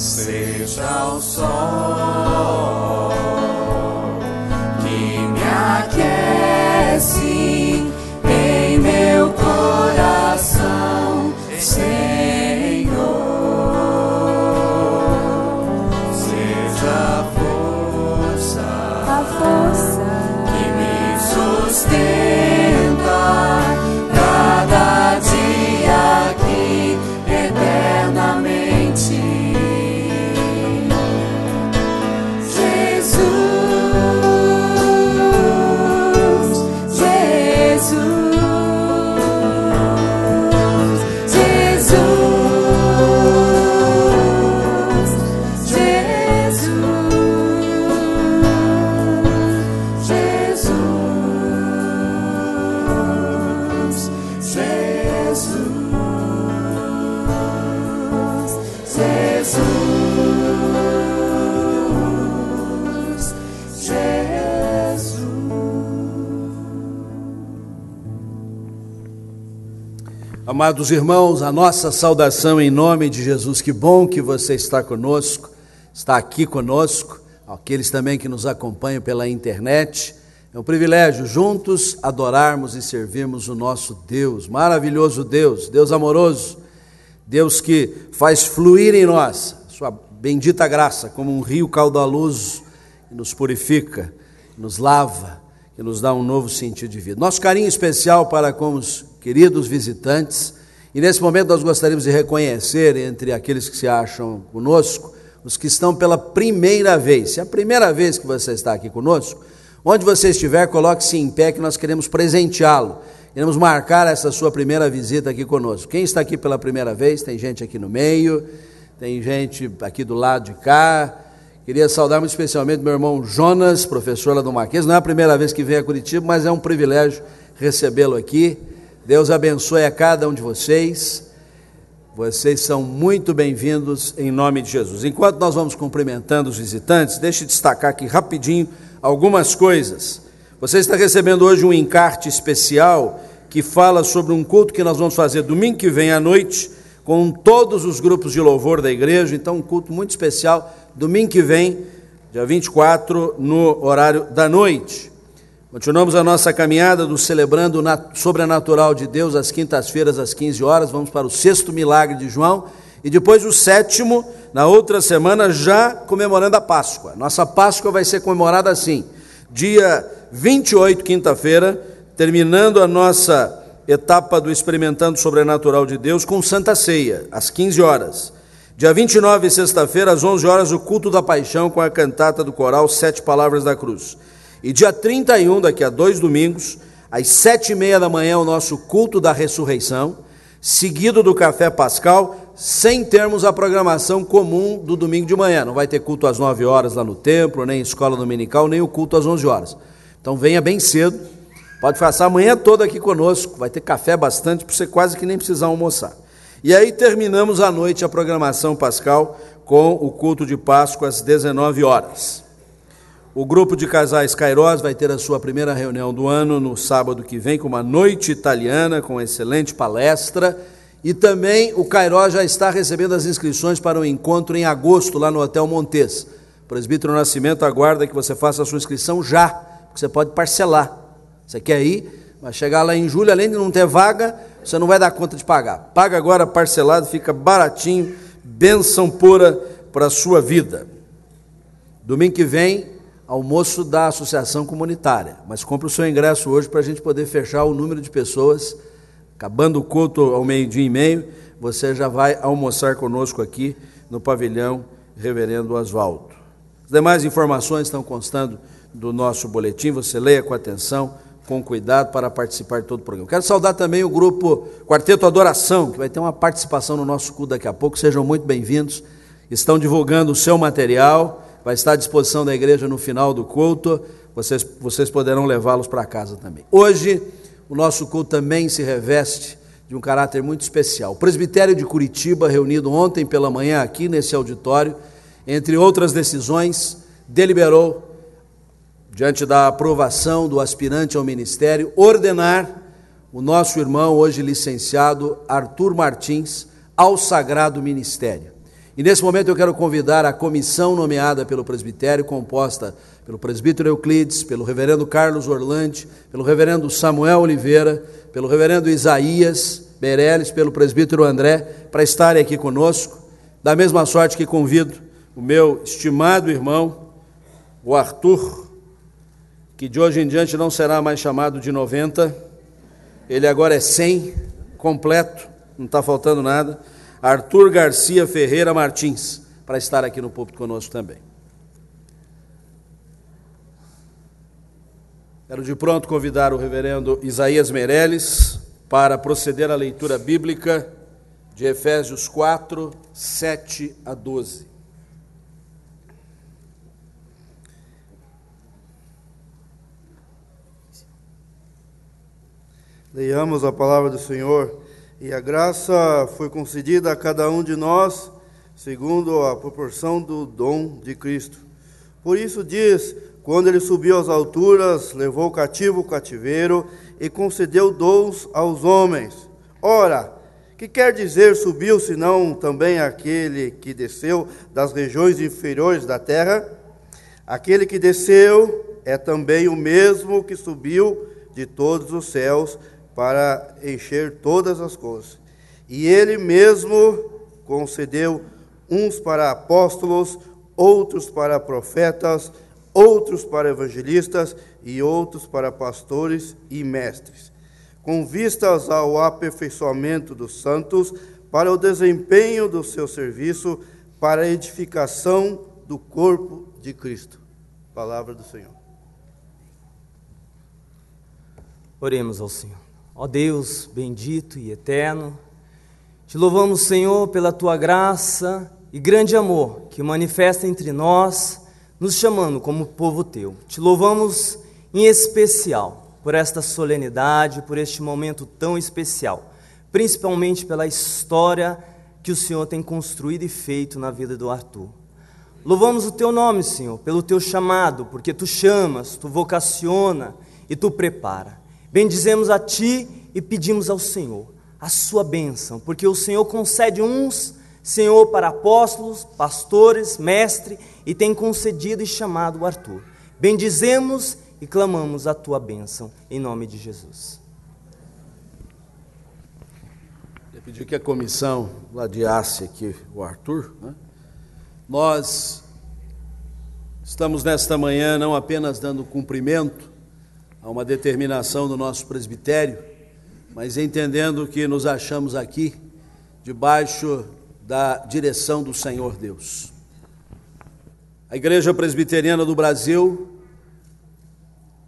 Seja o sol que me aquece em meu coração, Senhor. Seja a força que me sustenta cada dia aqui eternamente. Amados irmãos, a nossa saudação em nome de Jesus. Que bom que você está conosco, está aqui conosco, aqueles também que nos acompanham pela internet. É um privilégio juntos adorarmos e servirmos o nosso Deus, maravilhoso Deus, Deus amoroso, Deus que faz fluir em nós sua bendita graça como um rio caudaloso que nos purifica, que nos lava, que nos dá um novo sentido de vida. Nosso carinho especial para com os queridos visitantes, e nesse momento nós gostaríamos de reconhecer entre aqueles que se acham conosco, os que estão pela primeira vez. Se é a primeira vez que você está aqui conosco, onde você estiver, coloque-se em pé que nós queremos presenteá-lo, queremos marcar essa sua primeira visita aqui conosco. Quem está aqui pela primeira vez, tem gente aqui no meio, tem gente aqui do lado de cá. Queria saudar muito especialmente meu irmão Jonas, professor lá do Marquês. Não é a primeira vez que vem a Curitiba, mas é um privilégio recebê-lo aqui. Deus abençoe a cada um de vocês. Vocês são muito bem-vindos em nome de Jesus. Enquanto nós vamos cumprimentando os visitantes, deixe eu destacar aqui rapidinho algumas coisas. Você está recebendo hoje um encarte especial que fala sobre um culto que nós vamos fazer domingo que vem à noite com todos os grupos de louvor da igreja. Então, um culto muito especial, domingo que vem, dia 24, no horário da noite. Continuamos a nossa caminhada do Celebrando o Sobrenatural de Deus, às quintas-feiras, às 15 horas. Vamos para o 6º milagre de João. E depois o 7º, na outra semana, já comemorando a Páscoa. Nossa Páscoa vai ser comemorada assim, dia 28, quinta-feira, terminando a nossa etapa do Experimentando o Sobrenatural de Deus com Santa Ceia, às 15 horas. Dia 29, sexta-feira, às 11 horas, o culto da paixão com a cantata do coral 7 Palavras da Cruz. E dia 31, daqui a 2 domingos, às 7h30 da manhã, o nosso culto da ressurreição, seguido do café pascal, sem termos a programação comum do domingo de manhã. Não vai ter culto às 9 horas lá no templo, nem escola dominical, nem o culto às 11 horas. Então venha bem cedo, pode passar a manhã toda aqui conosco, vai ter café bastante, para você quase que nem precisar almoçar. E aí terminamos à noite a programação pascal com o culto de Páscoa às 19 horas. O grupo de casais Kairos vai ter a sua primeira reunião do ano no sábado que vem, com uma noite italiana, com excelente palestra. E também o Kairos já está recebendo as inscrições para o encontro em agosto, lá no Hotel Montes. O presbítero Nascimento aguarda que você faça a sua inscrição já, porque você pode parcelar. Você quer ir, vai chegar lá em julho, além de não ter vaga, você não vai dar conta de pagar. Paga agora parcelado, fica baratinho, bênção pura para a sua vida. Domingo que vem, almoço da associação comunitária, mas compre o seu ingresso hoje para a gente poder fechar o número de pessoas. Acabando o culto ao 12h30, você já vai almoçar conosco aqui no pavilhão Reverendo Oswaldo. As demais informações estão constando do nosso boletim, você leia com atenção, com cuidado para participar de todo o programa. Quero saudar também o grupo Quarteto Adoração, que vai ter uma participação no nosso culto daqui a pouco. Sejam muito bem-vindos, estão divulgando o seu material, vai estar à disposição da igreja no final do culto, vocês poderão levá-los para casa também. Hoje, o nosso culto também se reveste de um caráter muito especial. O presbitério de Curitiba, reunido ontem pela manhã aqui nesse auditório, entre outras decisões, deliberou, diante da aprovação do aspirante ao ministério, ordenar o nosso irmão, hoje licenciado, Arthur Martins, ao sagrado ministério. E nesse momento eu quero convidar a comissão nomeada pelo presbitério, composta pelo presbítero Euclides, pelo reverendo Carlos Orlandi, pelo reverendo Samuel Oliveira, pelo reverendo Isaías Meirelles, pelo presbítero André, para estarem aqui conosco. Da mesma sorte que convido o meu estimado irmão, o Arthur, que de hoje em diante não será mais chamado de 90, ele agora é 100, completo, não está faltando nada. Arthur Garcia Ferreira Martins, para estar aqui no púlpito conosco também. Quero de pronto convidar o reverendo Isaías Meirelles para proceder à leitura bíblica de Efésios 4, 7 a 12. Leiamos a palavra do Senhor. E a graça foi concedida a cada um de nós, segundo a proporção do dom de Cristo. Por isso diz, quando ele subiu às alturas, levou cativo o cativeiro e concedeu dons aos homens. Ora, que quer dizer subiu, senão também aquele que desceu das regiões inferiores da terra? Aquele que desceu é também o mesmo que subiu de todos os céus, para encher todas as coisas. E ele mesmo concedeu uns para apóstolos, outros para profetas, outros para evangelistas e outros para pastores e mestres, com vistas ao aperfeiçoamento dos santos, para o desempenho do seu serviço, para a edificação do corpo de Cristo. Palavra do Senhor. Oremos ao Senhor. Ó Deus bendito e eterno, te louvamos, Senhor, pela tua graça e grande amor que manifesta entre nós, nos chamando como povo teu. Te louvamos em especial por esta solenidade, por este momento tão especial, principalmente pela história que o Senhor tem construído e feito na vida do Arthur. Louvamos o teu nome, Senhor, pelo teu chamado, porque tu chamas, tu vocaciona e tu prepara. Bendizemos a Ti e pedimos ao Senhor a sua bênção, porque o Senhor concede uns, Senhor, para apóstolos, pastores, mestre, e tem concedido e chamado o Arthur. Bendizemos e clamamos a Tua bênção, em nome de Jesus. Eu pedi que a comissão ladeasse aqui o Arthur, né? Nós estamos nesta manhã não apenas dando cumprimento a uma determinação do nosso presbitério, mas entendendo que nos achamos aqui debaixo da direção do Senhor Deus. A Igreja Presbiteriana do Brasil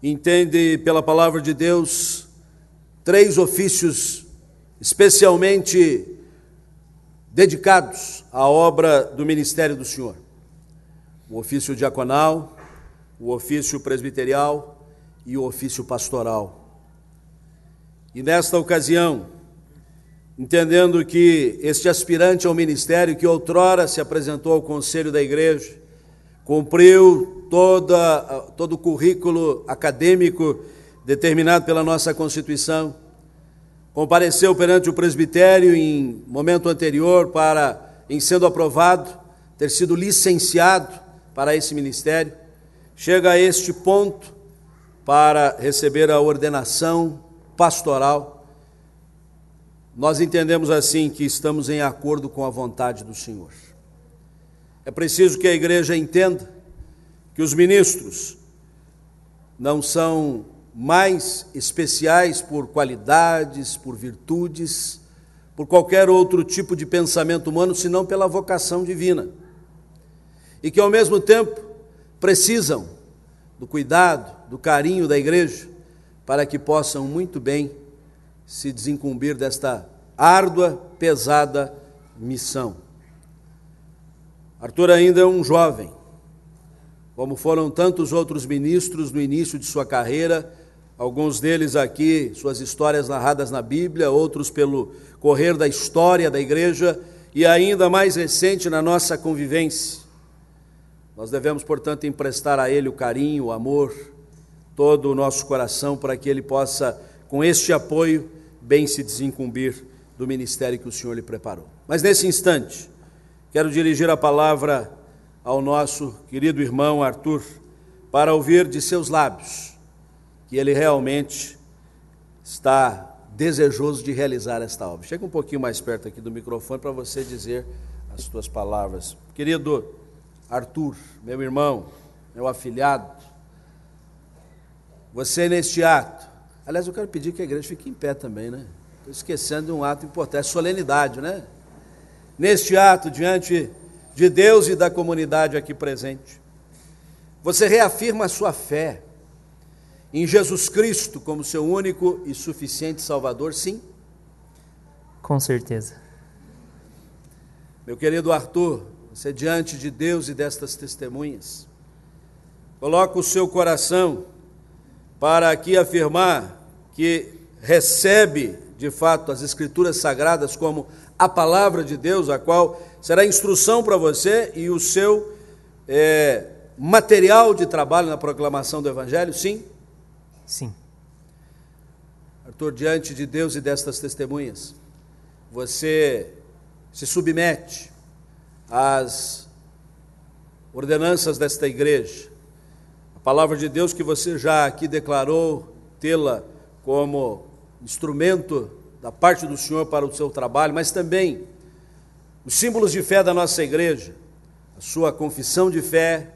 entende pela palavra de Deus 3 ofícios especialmente dedicados à obra do ministério do Senhor: o ofício diaconal, o ofício presbiterial e o ofício pastoral. E nesta ocasião, entendendo que este aspirante ao ministério, que outrora se apresentou ao conselho da igreja, cumpriu todo o currículo acadêmico determinado pela nossa Constituição, compareceu perante o presbitério em momento anterior para, em sendo aprovado, ter sido licenciado para esse ministério, chega a este ponto para receber a ordenação pastoral. Nós entendemos assim que estamos em acordo com a vontade do Senhor. É preciso que a igreja entenda que os ministros não são mais especiais por qualidades, por virtudes, por qualquer outro tipo de pensamento humano, senão pela vocação divina. E que ao mesmo tempo precisam do cuidado, do carinho da igreja, para que possam muito bem se desincumbir desta árdua, pesada missão. Arthur ainda é um jovem, como foram tantos outros ministros no início de sua carreira, alguns deles aqui, suas histórias narradas na Bíblia, outros pelo correr da história da igreja e ainda mais recente na nossa convivência. Nós devemos, portanto, emprestar a ele o carinho, o amor, todo o nosso coração, para que ele possa, com este apoio, bem se desincumbir do ministério que o Senhor lhe preparou. Mas nesse instante, quero dirigir a palavra ao nosso querido irmão Arthur, para ouvir de seus lábios que ele realmente está desejoso de realizar esta obra. Chega um pouquinho mais perto aqui do microfone para você dizer as tuas palavras. Querido Arthur, meu irmão, meu afilhado, você neste ato, aliás, eu quero pedir que a igreja fique em pé também, né? Estou esquecendo de um ato importante, solenidade, né? Neste ato, diante de Deus e da comunidade aqui presente, você reafirma a sua fé em Jesus Cristo como seu único e suficiente Salvador, sim? Com certeza. Meu querido Arthur, você diante de Deus e destas testemunhas, coloca o seu coração para aqui afirmar que recebe, de fato, as Escrituras Sagradas como a palavra de Deus, a qual será instrução para você e o seu material de trabalho na proclamação do Evangelho, sim? Sim. Arthur, diante de Deus e destas testemunhas, você se submete às ordenanças desta igreja, a palavra de Deus que você já aqui declarou tê-la como instrumento da parte do Senhor para o seu trabalho, mas também os símbolos de fé da nossa igreja, a sua confissão de fé,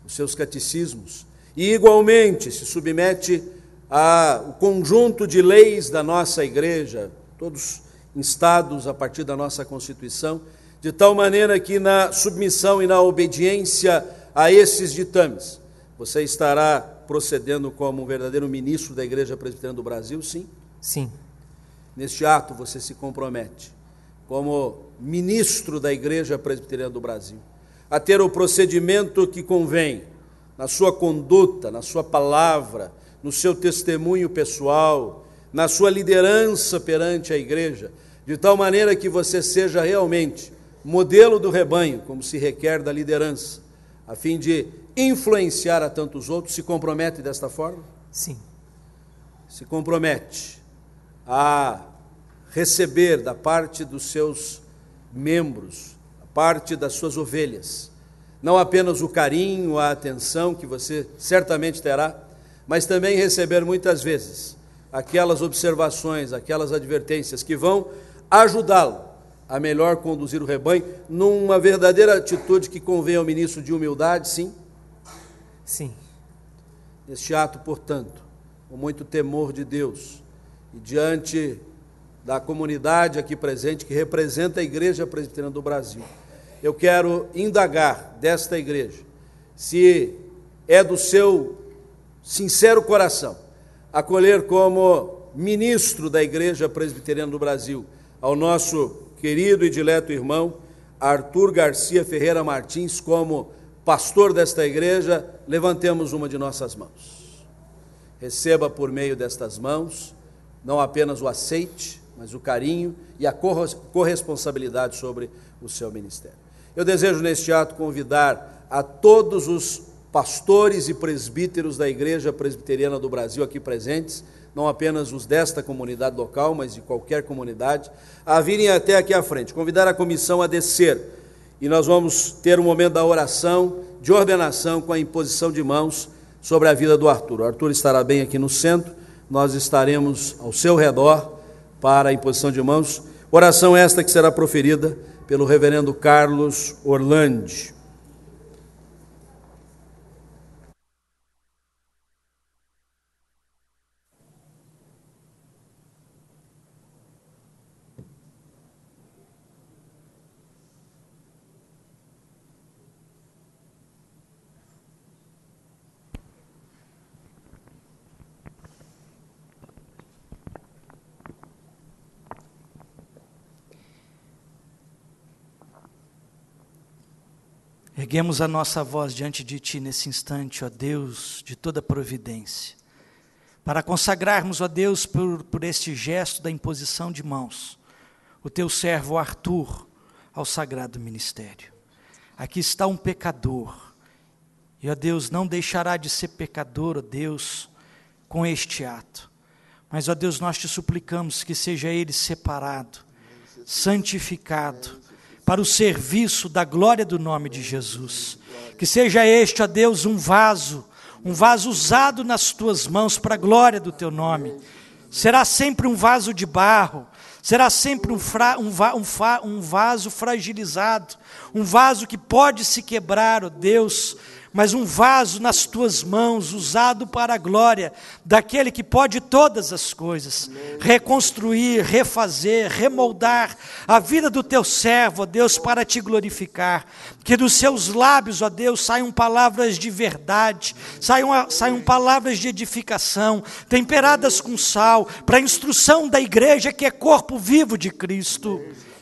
os seus catecismos, e igualmente se submete ao conjunto de leis da nossa igreja, todos instados a partir da nossa Constituição, de tal maneira que na submissão e na obediência a esses ditames, você estará procedendo como um verdadeiro ministro da Igreja Presbiteriana do Brasil, sim? Sim. Neste ato você se compromete, como ministro da Igreja Presbiteriana do Brasil, a ter o procedimento que convém na sua conduta, na sua palavra, no seu testemunho pessoal, na sua liderança perante a igreja, de tal maneira que você seja realmente modelo do rebanho, como se requer da liderança, a fim de influenciar a tantos outros. Se compromete desta forma? Sim. Se compromete a receber da parte dos seus membros, da parte das suas ovelhas, não apenas o carinho, a atenção que você certamente terá, mas também receber muitas vezes aquelas observações, aquelas advertências que vão ajudá-lo a melhor conduzir o rebanho, numa verdadeira atitude que convém ao ministro de humildade, sim? Sim. Neste ato, portanto, com muito temor de Deus, e diante da comunidade aqui presente, que representa a Igreja Presbiteriana do Brasil, eu quero indagar desta igreja, se é do seu sincero coração, acolher como ministro da Igreja Presbiteriana do Brasil, ao nosso querido e dileto irmão, Arthur Garcia Ferreira Martins, como pastor desta igreja. Levantemos uma de nossas mãos. Receba por meio destas mãos, não apenas o aceite, mas o carinho e a corresponsabilidade sobre o seu ministério. Eu desejo neste ato convidar a todos os pastores e presbíteros da Igreja Presbiteriana do Brasil aqui presentes, não apenas os desta comunidade local, mas de qualquer comunidade, a virem até aqui à frente, convidar a comissão a descer, e nós vamos ter um momento da oração, de ordenação, com a imposição de mãos sobre a vida do Arthur. O Arthur estará bem aqui no centro, nós estaremos ao seu redor para a imposição de mãos, oração esta que será proferida pelo reverendo Carlos Orlandi. Erguemos a nossa voz diante de Ti nesse instante, ó Deus, de toda providência, para consagrarmos, ó Deus, por este gesto da imposição de mãos, o Teu servo Arthur ao sagrado ministério. Aqui está um pecador, e, ó Deus, não deixará de ser pecador, ó Deus, com este ato. Mas, ó Deus, nós Te suplicamos que seja ele separado, santificado, para o serviço da glória do nome de Jesus. Que seja este, ó Deus, um vaso usado nas tuas mãos para a glória do teu nome. Será sempre um vaso de barro, será sempre um vaso fragilizado, um vaso que pode se quebrar, ó Deus, mas um vaso nas tuas mãos, usado para a glória daquele que pode todas as coisas, reconstruir, refazer, remoldar a vida do teu servo, ó Deus, para te glorificar. Que dos seus lábios, ó Deus, saiam palavras de verdade, saiam palavras de edificação, temperadas com sal, para a instrução da igreja que é corpo vivo de Cristo.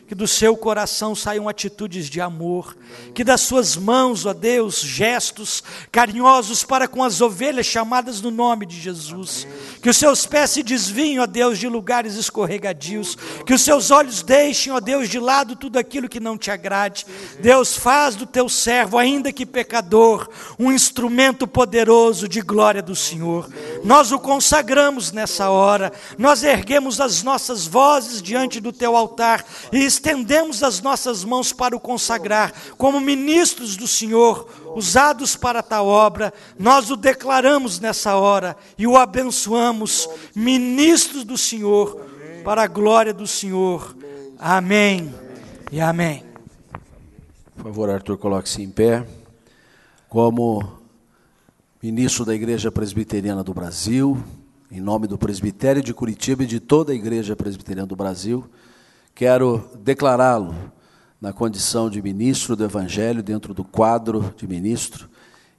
Que do seu coração saiam atitudes de amor, que das suas mãos, ó Deus, gestos carinhosos para com as ovelhas chamadas no nome de Jesus, que os seus pés se desviem, ó Deus, de lugares escorregadios, que os seus olhos deixem, ó Deus, de lado tudo aquilo que não te agrade. Deus, faz do teu servo, ainda que pecador, um instrumento poderoso de glória do Senhor. Nós o consagramos nessa hora, nós erguemos as nossas vozes diante do teu altar e estendemos as nossas mãos para o consagrar, como ministros do Senhor, usados para tal obra. Nós o declaramos nessa hora e o abençoamos, ministros do Senhor, para a glória do Senhor. Amém e amém. Por favor, Arthur, coloque-se em pé. Como ministro da Igreja Presbiteriana do Brasil, em nome do Presbitério de Curitiba e de toda a Igreja Presbiteriana do Brasil, quero declará-lo na condição de ministro do Evangelho, dentro do quadro de ministro,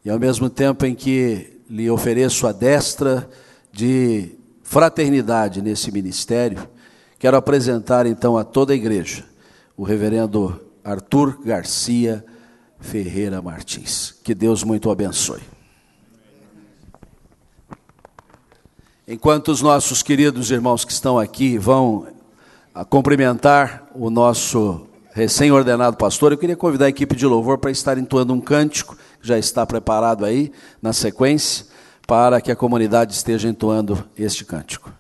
e ao mesmo tempo em que lhe ofereço a destra de fraternidade nesse ministério, quero apresentar então a toda a igreja o reverendo Arthur Garcia Ferreira Martins. Que Deus muito o abençoe. Enquanto os nossos queridos irmãos que estão aqui vão a cumprimentar o nosso recém-ordenado pastor, eu queria convidar a equipe de louvor para estar entoando um cântico, que já está preparado aí, na sequência, para que a comunidade esteja entoando este cântico.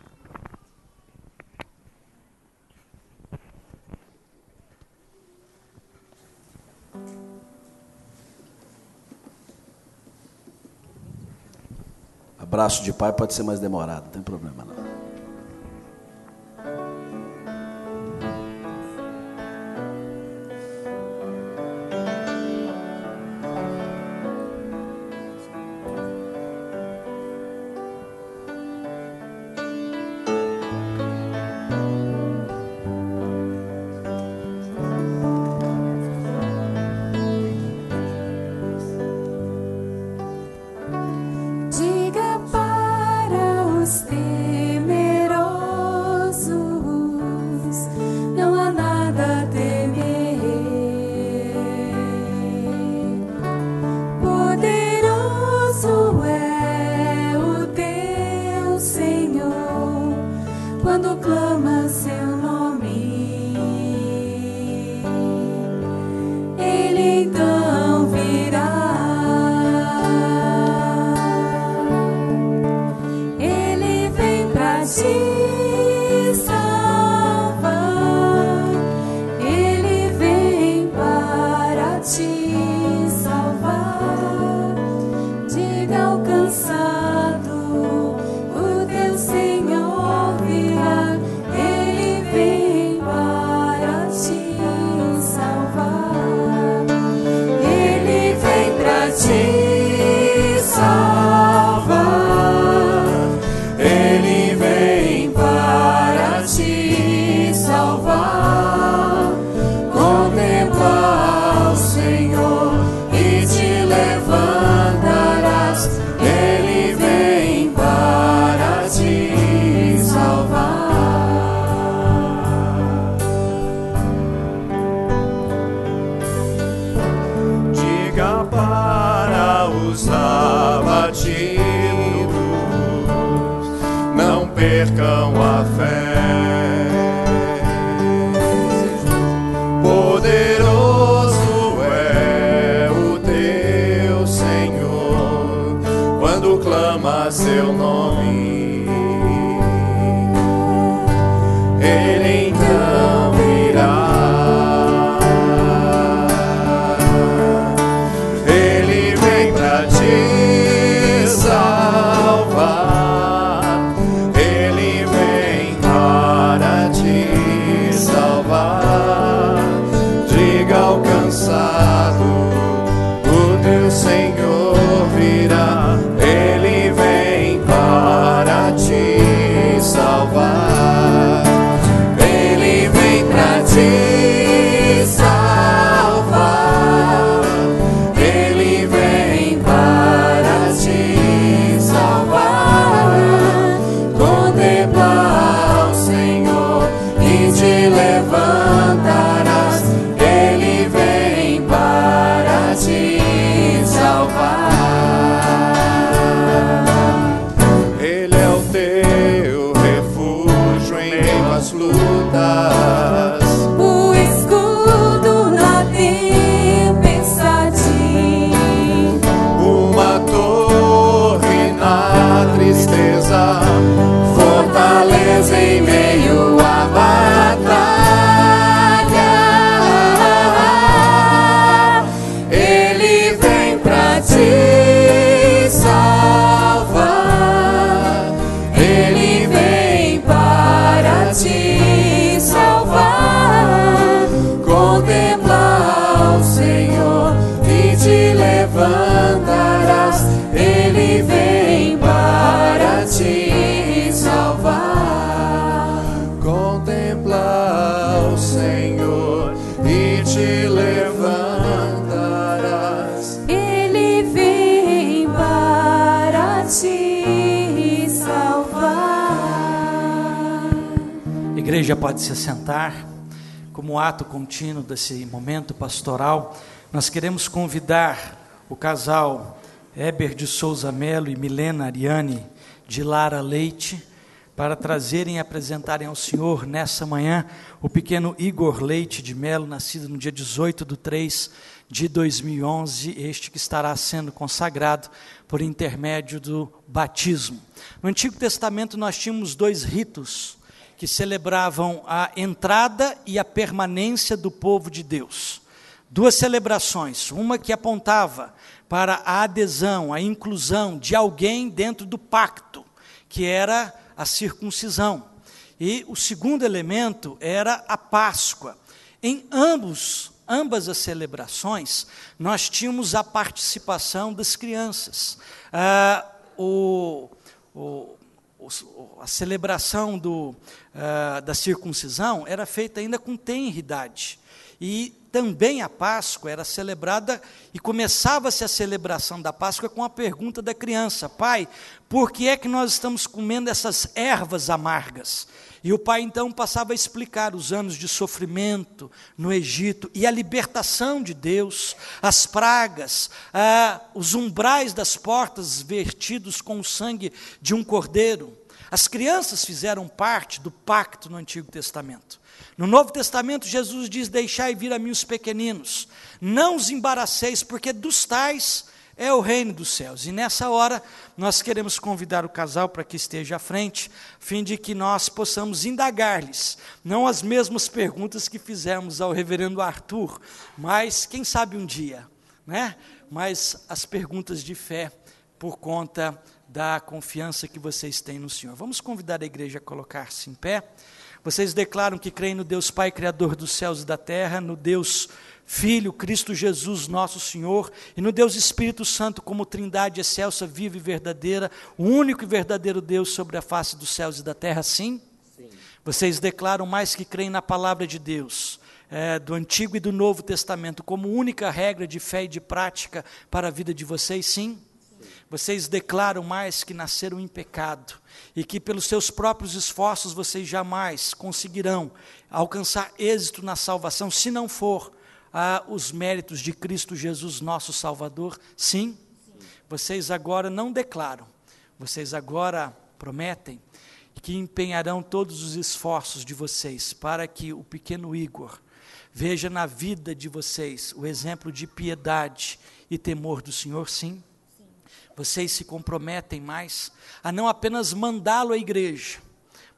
Abraço de pai pode ser mais demorado, não tem problema não. Diga para os percam a fé. Poderoso é o teu Senhor, quando clama seu nome, Ele então virá. igreja pode se assentar. Como ato contínuo desse momento pastoral, nós queremos convidar o casal Heber de Souza Melo e Milena Ariane de Lara Leite para trazerem e apresentarem ao Senhor nessa manhã o pequeno Igor Leite de Melo, nascido no dia 18/3/2011, este que estará sendo consagrado por intermédio do batismo. No Antigo Testamento nós tínhamos 2 ritos que celebravam a entrada e a permanência do povo de Deus. 2 celebrações, uma que apontava para a adesão, a inclusão de alguém dentro do pacto, que era a circuncisão. E o segundo elemento era a Páscoa. Em ambas as celebrações, nós tínhamos a participação das crianças. A celebração da circuncisão era feita ainda com tenridade. E também a Páscoa era celebrada, e começava-se a celebração da Páscoa com a pergunta da criança: pai, por que é que nós estamos comendo essas ervas amargas? E o pai então passava a explicar os anos de sofrimento no Egito, e a libertação de Deus, as pragas, os umbrais das portas vertidos com o sangue de um cordeiro. As crianças fizeram parte do pacto no Antigo Testamento. No Novo Testamento, Jesus diz: deixai vir a mim os pequeninos, não os embaraceis, porque dos tais é o reino dos céus. E nessa hora, nós queremos convidar o casal para que esteja à frente, a fim de que nós possamos indagar-lhes, não as mesmas perguntas que fizemos ao reverendo Arthur, mas quem sabe um dia, né? Mas as perguntas de fé, por conta da confiança que vocês têm no Senhor. Vamos convidar a igreja a colocar-se em pé. Vocês declaram que creem no Deus Pai, Criador dos céus e da terra, no Deus Filho, Cristo Jesus, nosso Senhor, e no Deus Espírito Santo, como Trindade excelsa, viva e verdadeira, o único e verdadeiro Deus sobre a face dos céus e da terra, sim? Sim. Vocês declaram mais que creem na palavra de Deus, do Antigo e do Novo Testamento, como única regra de fé e de prática para a vida de vocês, sim? Vocês declaram mais que nasceram em pecado e que pelos seus próprios esforços vocês jamais conseguirão alcançar êxito na salvação, se não for os méritos de Cristo Jesus, nosso Salvador? Sim? Vocês agora não declaram, vocês agora prometem que empenharão todos os esforços de vocês para que o pequeno Igor veja na vida de vocês o exemplo de piedade e temor do Senhor? Sim? Vocês se comprometem mais a não apenas mandá-lo à igreja,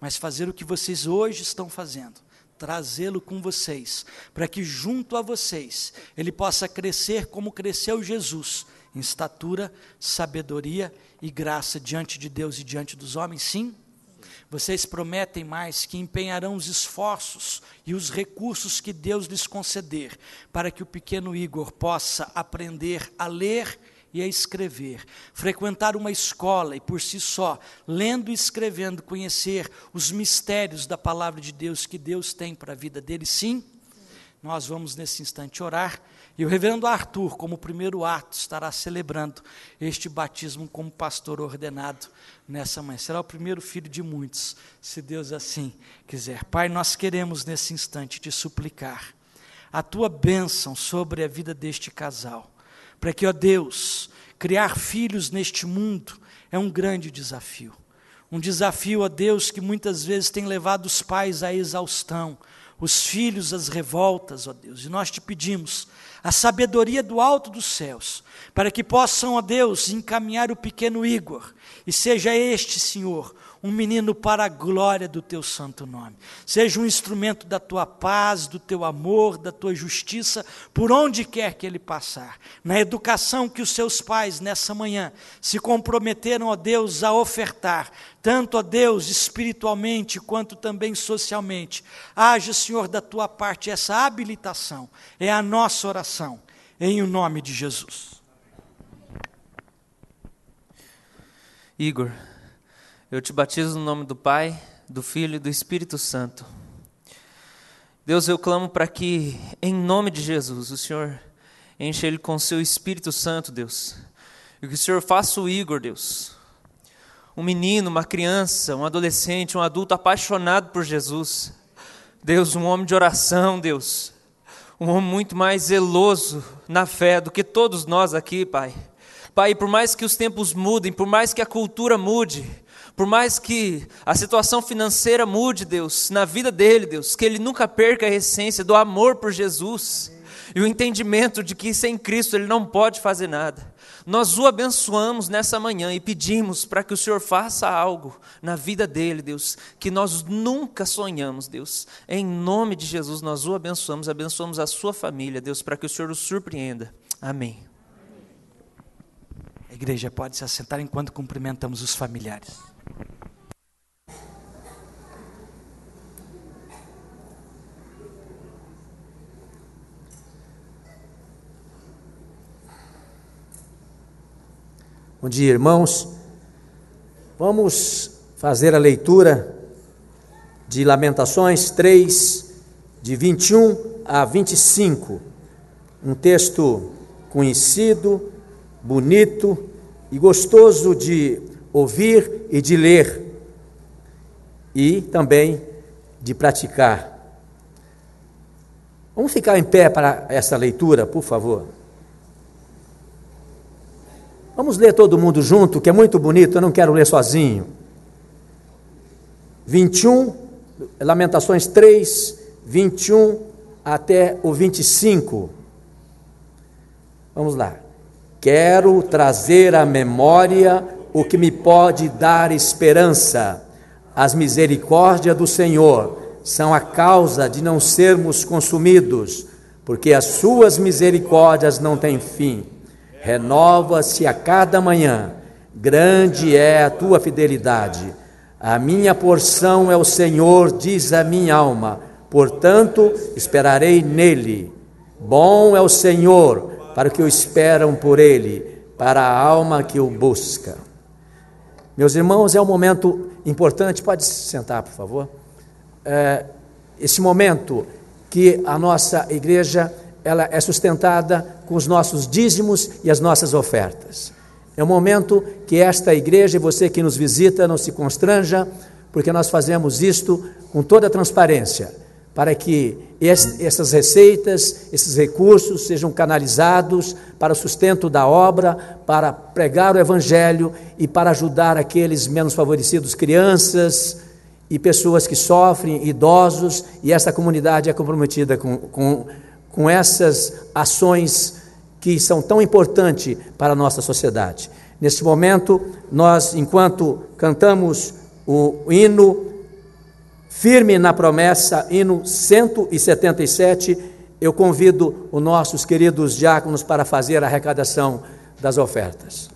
mas fazer o que vocês hoje estão fazendo, trazê-lo com vocês, para que junto a vocês ele possa crescer como cresceu Jesus, em estatura, sabedoria e graça diante de Deus e diante dos homens? Sim? Vocês prometem mais que empenharão os esforços e os recursos que Deus lhes conceder, para que o pequeno Igor possa aprender a ler e a escrever, frequentar uma escola e por si só, lendo e escrevendo, conhecer os mistérios da palavra de Deus que Deus tem para a vida dele? Sim? Nós vamos nesse instante orar, e o reverendo Arthur, como primeiro ato, estará celebrando este batismo como pastor ordenado nessa manhã. Será o primeiro filho de muitos, se Deus assim quiser. Pai, nós queremos nesse instante te suplicar a tua bênção sobre a vida deste casal, para que, ó Deus, criar filhos neste mundo é um grande desafio. Um desafio, ó Deus, que muitas vezes tem levado os pais à exaustão, os filhos às revoltas, ó Deus. E nós te pedimos a sabedoria do alto dos céus, para que possam, ó Deus, encaminhar o pequeno Igor, e seja este, Senhor, um menino para a glória do teu santo nome. Seja um instrumento da tua paz, do teu amor, da tua justiça, por onde quer que ele passar. Na educação que os seus pais, nessa manhã, se comprometeram, ó Deus, a ofertar, tanto, ó Deus, espiritualmente, quanto também socialmente. Haja, Senhor, da tua parte essa habilitação. É a nossa oração, em o nome de Jesus. Igor, eu te batizo no nome do Pai, do Filho e do Espírito Santo. Deus, eu clamo para que, em nome de Jesus, o Senhor enche ele com o seu Espírito Santo, Deus. E que o Senhor faça o Igor, Deus, um menino, uma criança, um adolescente, um adulto apaixonado por Jesus. Deus, um homem de oração, Deus. Um homem muito mais zeloso na fé do que todos nós aqui, Pai. Pai, por mais que os tempos mudem, por mais que a cultura mude, por mais que a situação financeira mude, Deus, na vida dele, Deus, que ele nunca perca a essência do amor por Jesus e o entendimento de que sem Cristo ele não pode fazer nada. Nós o abençoamos nessa manhã e pedimos para que o Senhor faça algo na vida dele, Deus, que nós nunca sonhamos, Deus. Em nome de Jesus nós o abençoamos, abençoamos a sua família, Deus, para que o Senhor o surpreenda. Amém. A igreja pode se assentar enquanto cumprimentamos os familiares. Bom dia, irmãos. Vamos fazer a leitura de Lamentações 3, de 21 a 25. Um texto conhecido, bonito e gostoso de ouvir e de ler, e também de praticar. Vamos ficar em pé para essa leitura, por favor. Vamos ler todo mundo junto, que é muito bonito, eu não quero ler sozinho. 21, Lamentações 3, 21 até o 25. Vamos lá. Quero trazer à memória o que me pode dar esperança. As misericórdias do Senhor são a causa de não sermos consumidos, porque as suas misericórdias não têm fim. Renova-se a cada manhã, grande é a tua fidelidade. A minha porção é o Senhor, diz a minha alma, portanto esperarei nele. Bom é o Senhor para os que o esperam por ele, para a alma que o busca. Meus irmãos, é um momento importante, pode se sentar, por favor. Esse momento que a nossa igreja ela é sustentada com os nossos dízimos e as nossas ofertas. É um momento que esta igreja e você que nos visita não se constranja, porque nós fazemos isto com toda a transparência, para que essas receitas, esses recursos sejam canalizados para o sustento da obra, para pregar o Evangelho e para ajudar aqueles menos favorecidos, crianças e pessoas que sofrem, idosos, e essa comunidade é comprometida com essas ações que são tão importantes para a nossa sociedade. Neste momento, nós, enquanto cantamos o hino Firme na Promessa, hino 177, eu convido os nossos queridos diáconos para fazer a arrecadação das ofertas.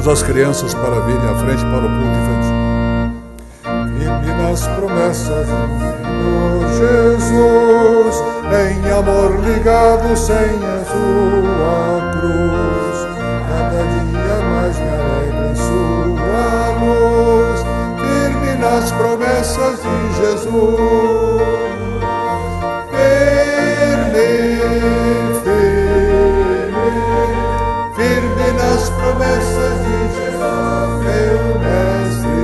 Convidamos as crianças para virem à frente para o culto infantil. Firme nas promessas do Senhor Jesus, em amor ligado sem a sua cruz. Cada dia mais me alegra em sua luz. Firme nas promessas de Jesus. Firme nas promessas de Jesus, meu mestre,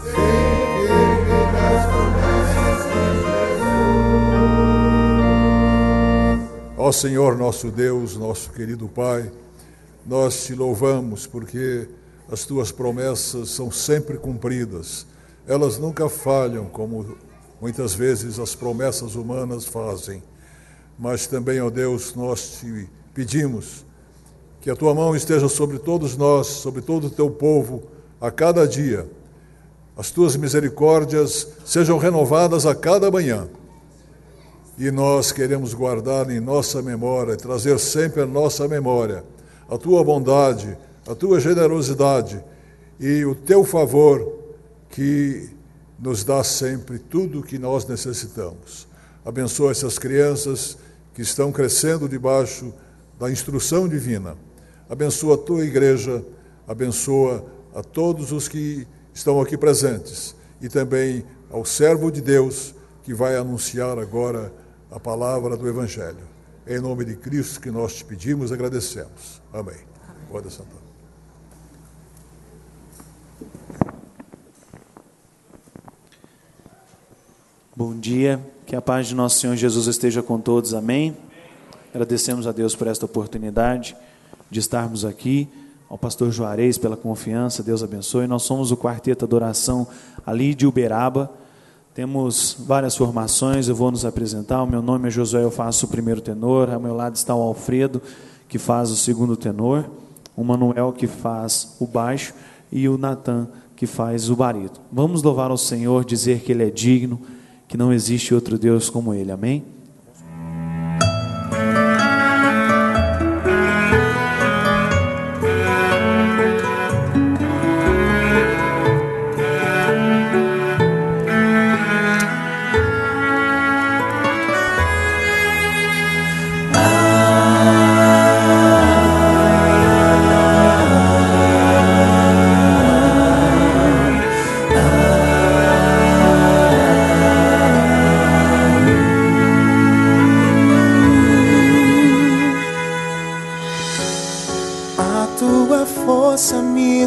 firme nas promessas de Jesus. Ó Senhor nosso Deus, nosso querido Pai, nós te louvamos porque as tuas promessas são sempre cumpridas. Elas nunca falham, como muitas vezes as promessas humanas fazem. Mas também, ó Deus, nós te pedimos que a tua mão esteja sobre todos nós, sobre todo o teu povo, a cada dia. As tuas misericórdias sejam renovadas a cada manhã. E nós queremos guardar em nossa memória, trazer sempre à nossa memória a tua bondade, a tua generosidade e o teu favor que nos dá sempre tudo o que nós necessitamos. Abençoa essas crianças que estão crescendo debaixo da instrução divina. Abençoa a tua igreja, abençoa a todos os que estão aqui presentes e também ao servo de Deus que vai anunciar agora a palavra do Evangelho. Em nome de Cristo que nós te pedimos e agradecemos. Amém. Pode sentar. Bom dia, que a paz de nosso Senhor Jesus esteja com todos, amém? Agradecemos a Deus por esta oportunidade de estarmos aqui, ao pastor Juarez pela confiança, Deus abençoe. Nós somos o Quarteto Adoração ali de Uberaba, temos várias formações, eu vou nos apresentar. O meu nome é Josué, eu faço o primeiro tenor, ao meu lado está o Alfredo, que faz o segundo tenor, o Manuel, que faz o baixo, e o Natan, que faz o barítono. Vamos louvar ao Senhor, dizer que Ele é digno, que não existe outro Deus como Ele, amém?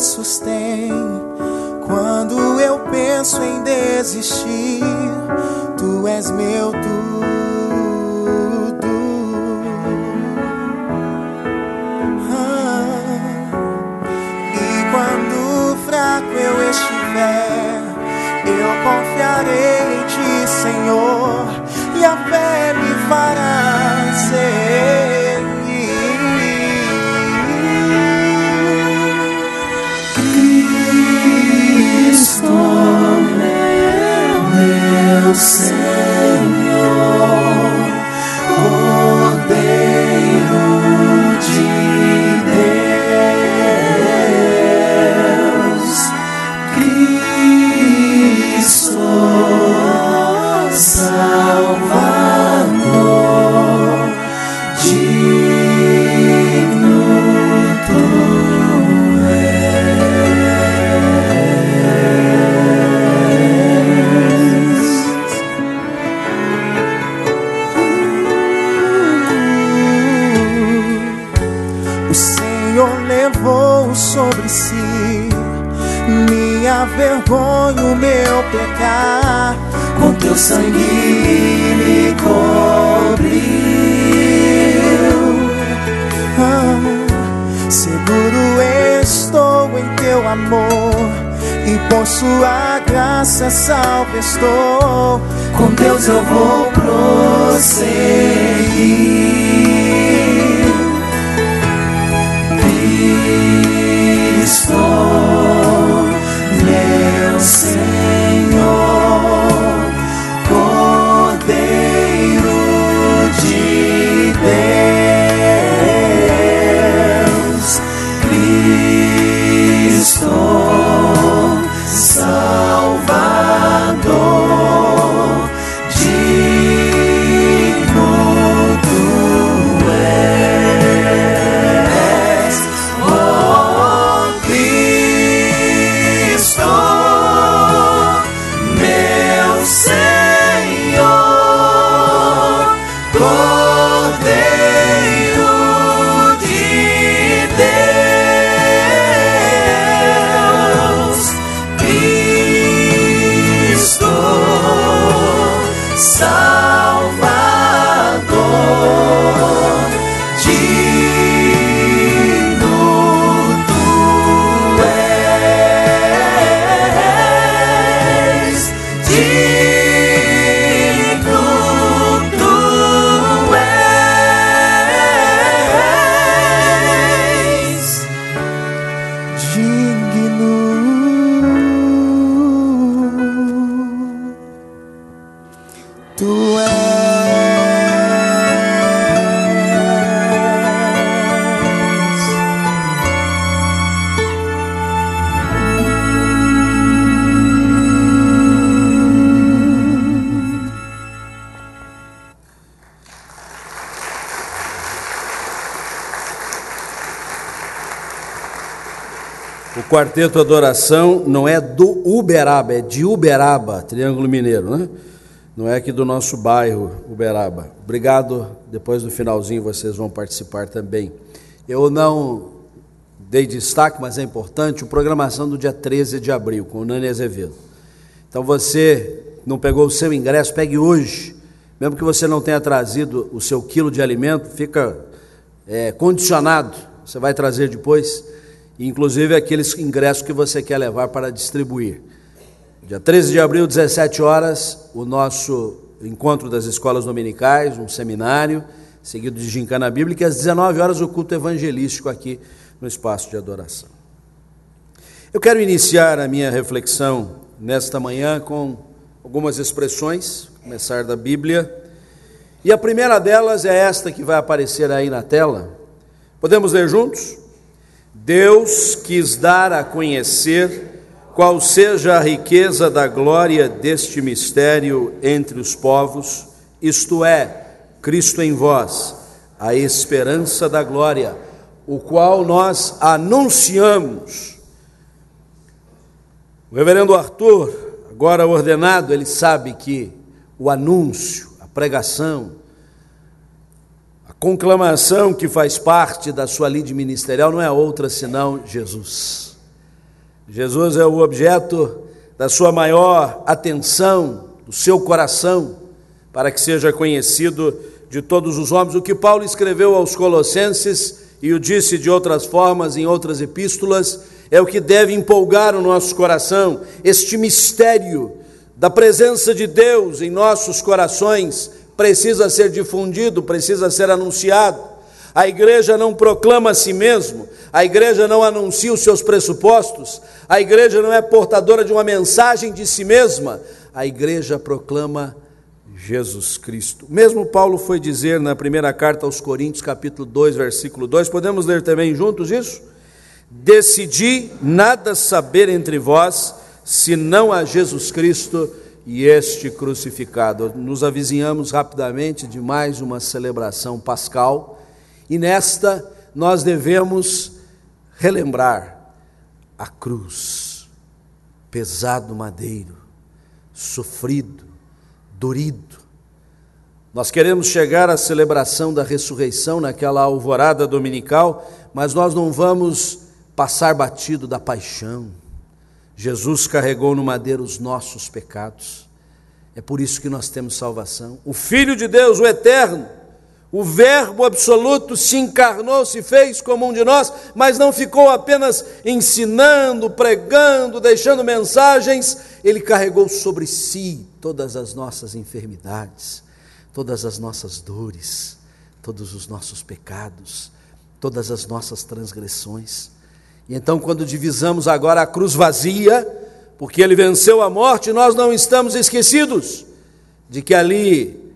Sustém quando eu penso em desistir. Tu és meu tudo. E quando fraco eu estiver, eu confiarei em ti, Senhor, e a fé me fará seguir. Meu Senhor, Cordeiro de Deus, Cristo Salvador, digno tu sobre si minha vergonha, o meu pecar, com teu sangue me cobriu. Seguro estou em teu amor, e por sua graça salvo estou. Com Deus eu vou prosseguir. Cristo, meu Senhor, Cordeiro de Tu O quarteto Adoração não é do Uberaba, é de Uberaba, Triângulo Mineiro, né? Não é aqui do nosso bairro, Uberaba. Obrigado, depois no finalzinho vocês vão participar também. Eu não dei destaque, mas é importante, a programação do dia 13 de abril, com o Nani Azevedo. Então você não pegou o seu ingresso, pegue hoje. Mesmo que você não tenha trazido o seu quilo de alimento, fica condicionado, você vai trazer depois, inclusive aqueles ingressos que você quer levar para distribuir. Dia 13 de abril, 17 horas, o nosso encontro das escolas dominicais, um seminário, seguido de gincana bíblica, e às 19 horas o culto evangelístico aqui no espaço de adoração. Eu quero iniciar a minha reflexão nesta manhã com algumas expressões, começar da Bíblia, e a primeira delas é esta que vai aparecer aí na tela. Podemos ler juntos? Deus quis dar a conhecer qual seja a riqueza da glória deste mistério entre os povos, isto é, Cristo em vós, a esperança da glória, o qual nós anunciamos. O reverendo Arthur, agora ordenado, ele sabe que o anúncio, a pregação, a conclamação que faz parte da sua lide ministerial não é outra senão Jesus. Jesus é o objeto da sua maior atenção, do seu coração, para que seja conhecido de todos os homens. O que Paulo escreveu aos Colossenses, e o disse de outras formas em outras epístolas, é o que deve empolgar o nosso coração, este mistério da presença de Deus em nossos corações precisa ser difundido, precisa ser anunciado. A igreja não proclama a si mesmo, a igreja não anuncia os seus pressupostos, a igreja não é portadora de uma mensagem de si mesma, a igreja proclama Jesus Cristo. Mesmo Paulo foi dizer na primeira carta aos Coríntios, capítulo 2, versículo 2, podemos ler também juntos isso? Decidi nada saber entre vós, senão a Jesus Cristo e este crucificado. Nos avizinhamos rapidamente de mais uma celebração pascal, e nesta nós devemos relembrar a cruz, pesado madeiro, sofrido, dorido. Nós queremos chegar à celebração da ressurreição naquela alvorada dominical, mas nós não vamos passar batido da paixão. Jesus carregou no madeiro os nossos pecados, é por isso que nós temos salvação. O Filho de Deus, o Eterno, o Verbo absoluto se encarnou, se fez como um de nós, mas não ficou apenas ensinando, pregando, deixando mensagens. Ele carregou sobre si todas as nossas enfermidades, todas as nossas dores, todos os nossos pecados, todas as nossas transgressões. E então, quando divisamos agora a cruz vazia, porque ele venceu a morte, nós não estamos esquecidos de que ali,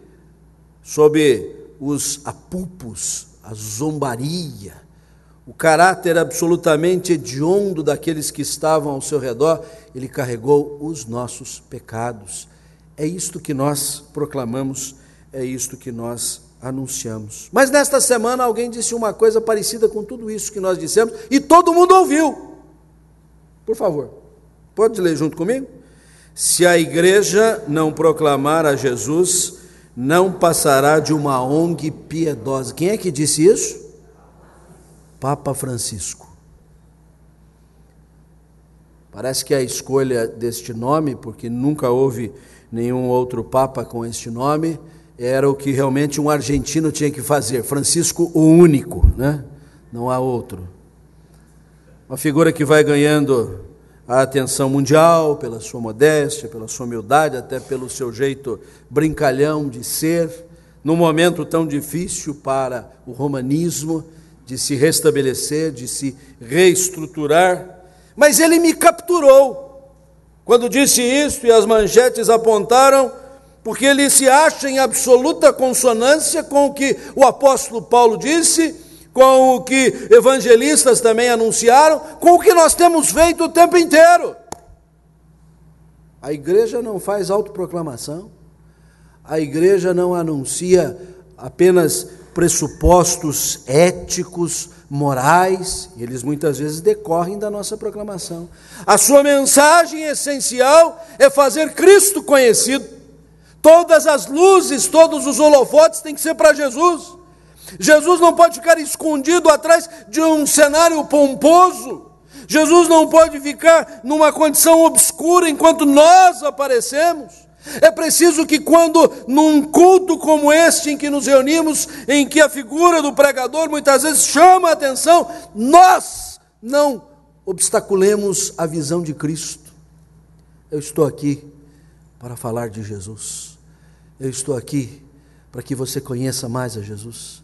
sob os apupos, a zombaria, o caráter absolutamente hediondo daqueles que estavam ao seu redor, ele carregou os nossos pecados. É isto que nós proclamamos, é isto que nós anunciamos. Mas nesta semana alguém disse uma coisa parecida com tudo isso que nós dissemos, e todo mundo ouviu. Por favor, pode ler junto comigo? Se a igreja não proclamar a Jesus, não passará de uma ONG piedosa. Quem é que disse isso? Papa Francisco. Parece que a escolha deste nome, porque nunca houve nenhum outro Papa com este nome, era o que realmente um argentino tinha que fazer. Francisco o único, né? Não há outro. Uma figura que vai ganhando a atenção mundial pela sua modéstia, pela sua humildade, até pelo seu jeito brincalhão de ser, num momento tão difícil para o romanismo, de se restabelecer, de se reestruturar. Mas ele me capturou quando disse isso, e as manchetes apontaram porque ele se acha em absoluta consonância com o que o apóstolo Paulo disse, com o que evangelistas também anunciaram, com o que nós temos feito o tempo inteiro. A igreja não faz autoproclamação, a igreja não anuncia apenas pressupostos éticos, morais, eles muitas vezes decorrem da nossa proclamação. A sua mensagem essencial é fazer Cristo conhecido. Todas as luzes, todos os holofotes têm que ser para Jesus. Jesus não pode ficar escondido atrás de um cenário pomposo. Jesus não pode ficar numa condição obscura enquanto nós aparecemos. É preciso que quando num culto como este em que nos reunimos, em que a figura do pregador muitas vezes chama a atenção, nós não obstaculemos a visão de Cristo. Eu estou aqui para falar de Jesus. Eu estou aqui para que você conheça mais a Jesus.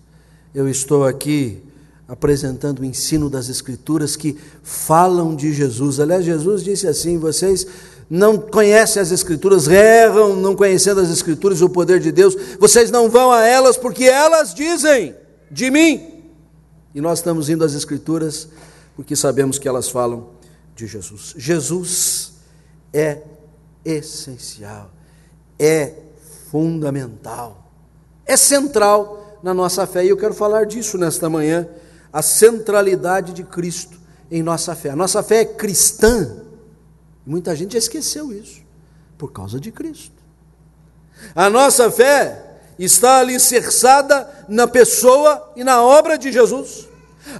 Eu estou aqui apresentando o ensino das Escrituras que falam de Jesus. Aliás, Jesus disse assim: vocês não conhecem as Escrituras, erram não conhecendo as Escrituras e o poder de Deus, vocês não vão a elas porque elas dizem de mim. E nós estamos indo às Escrituras porque sabemos que elas falam de Jesus. Jesus é essencial, é fundamental, é central na nossa fé, e eu quero falar disso nesta manhã, a centralidade de Cristo em nossa fé. A nossa fé é cristã. Muita gente já esqueceu isso, por causa de Cristo. A nossa fé está alicerçada na pessoa e na obra de Jesus.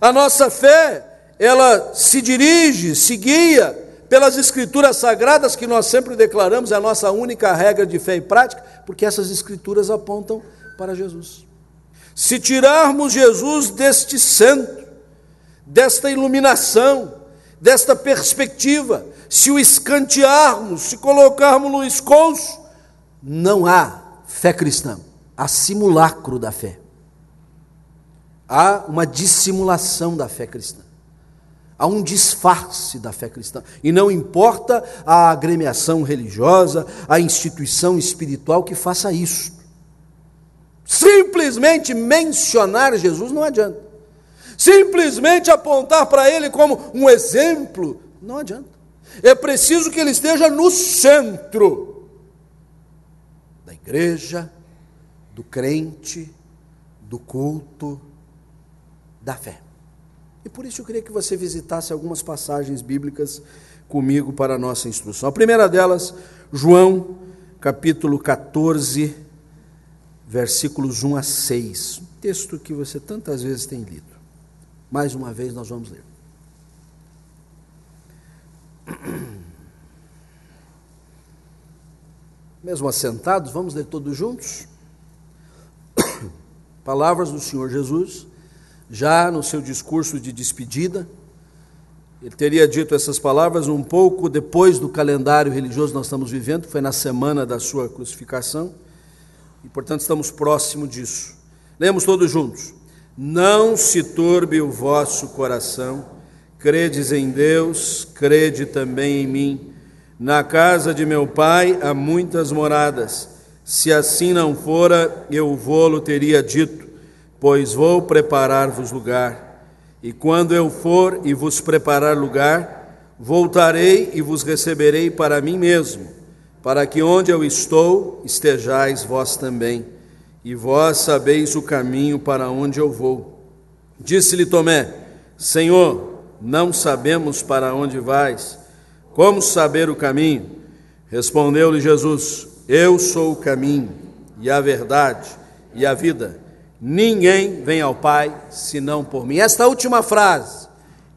A nossa fé, ela se dirige, se guia pelas Escrituras Sagradas, que nós sempre declaramos, é a nossa única regra de fé e prática, porque essas Escrituras apontam para Jesus. Se tirarmos Jesus deste centro, desta iluminação, desta perspectiva, se o escantearmos, se colocarmos no esconso, não há fé cristã, há simulacro da fé. Há uma dissimulação da fé cristã. Há um disfarce da fé cristã. E não importa a agremiação religiosa, a instituição espiritual que faça isso. Simplesmente mencionar Jesus não adianta. Simplesmente apontar para ele como um exemplo não adianta. É preciso que ele esteja no centro da igreja, do crente, do culto, da fé. E por isso eu queria que você visitasse algumas passagens bíblicas comigo para a nossa instrução. A primeira delas, João, capítulo 14, versículos 1 a 6. Um texto que você tantas vezes tem lido. Mais uma vez nós vamos ler. Mesmo assentados, vamos ler todos juntos? Palavras do Senhor Jesus, já no seu discurso de despedida. Ele teria dito essas palavras um pouco depois do calendário religioso que nós estamos vivendo, foi na semana da sua crucificação, e portanto estamos próximo disso. Lemos todos juntos. Não se turbe o vosso coração, credes em Deus, crede também em mim. Na casa de meu Pai há muitas moradas, se assim não fora, eu vô-lo teria dito, pois vou preparar-vos lugar. E quando eu for e vos preparar lugar, voltarei e vos receberei para mim mesmo, para que onde eu estou, estejais vós também. E vós sabeis o caminho para onde eu vou. Disse-lhe Tomé: Senhor, não sabemos para onde vais. Como saber o caminho? Respondeu-lhe Jesus: Eu sou o caminho, e a verdade, e a vida. Ninguém vem ao Pai, senão por mim. Esta última frase,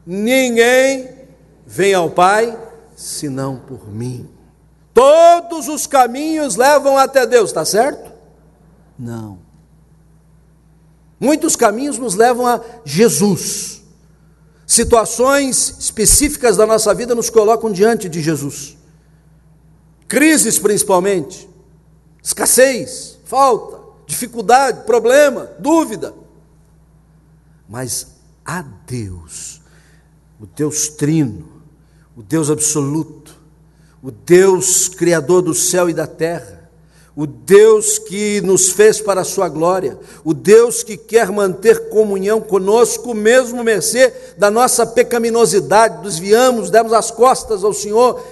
ninguém vem ao Pai, senão por mim. Todos os caminhos levam até Deus, está certo? Não. Muitos caminhos nos levam a Jesus. Situações específicas da nossa vida nos colocam diante de Jesus. Crises principalmente, escassez, falta, dificuldade, problema, dúvida. Mas a Deus, o Deus trino, o Deus absoluto, o Deus criador do céu e da terra, o Deus que nos fez para a sua glória, o Deus que quer manter comunhão conosco, mesmo mercê da nossa pecaminosidade, desviamos, demos as costas ao Senhor.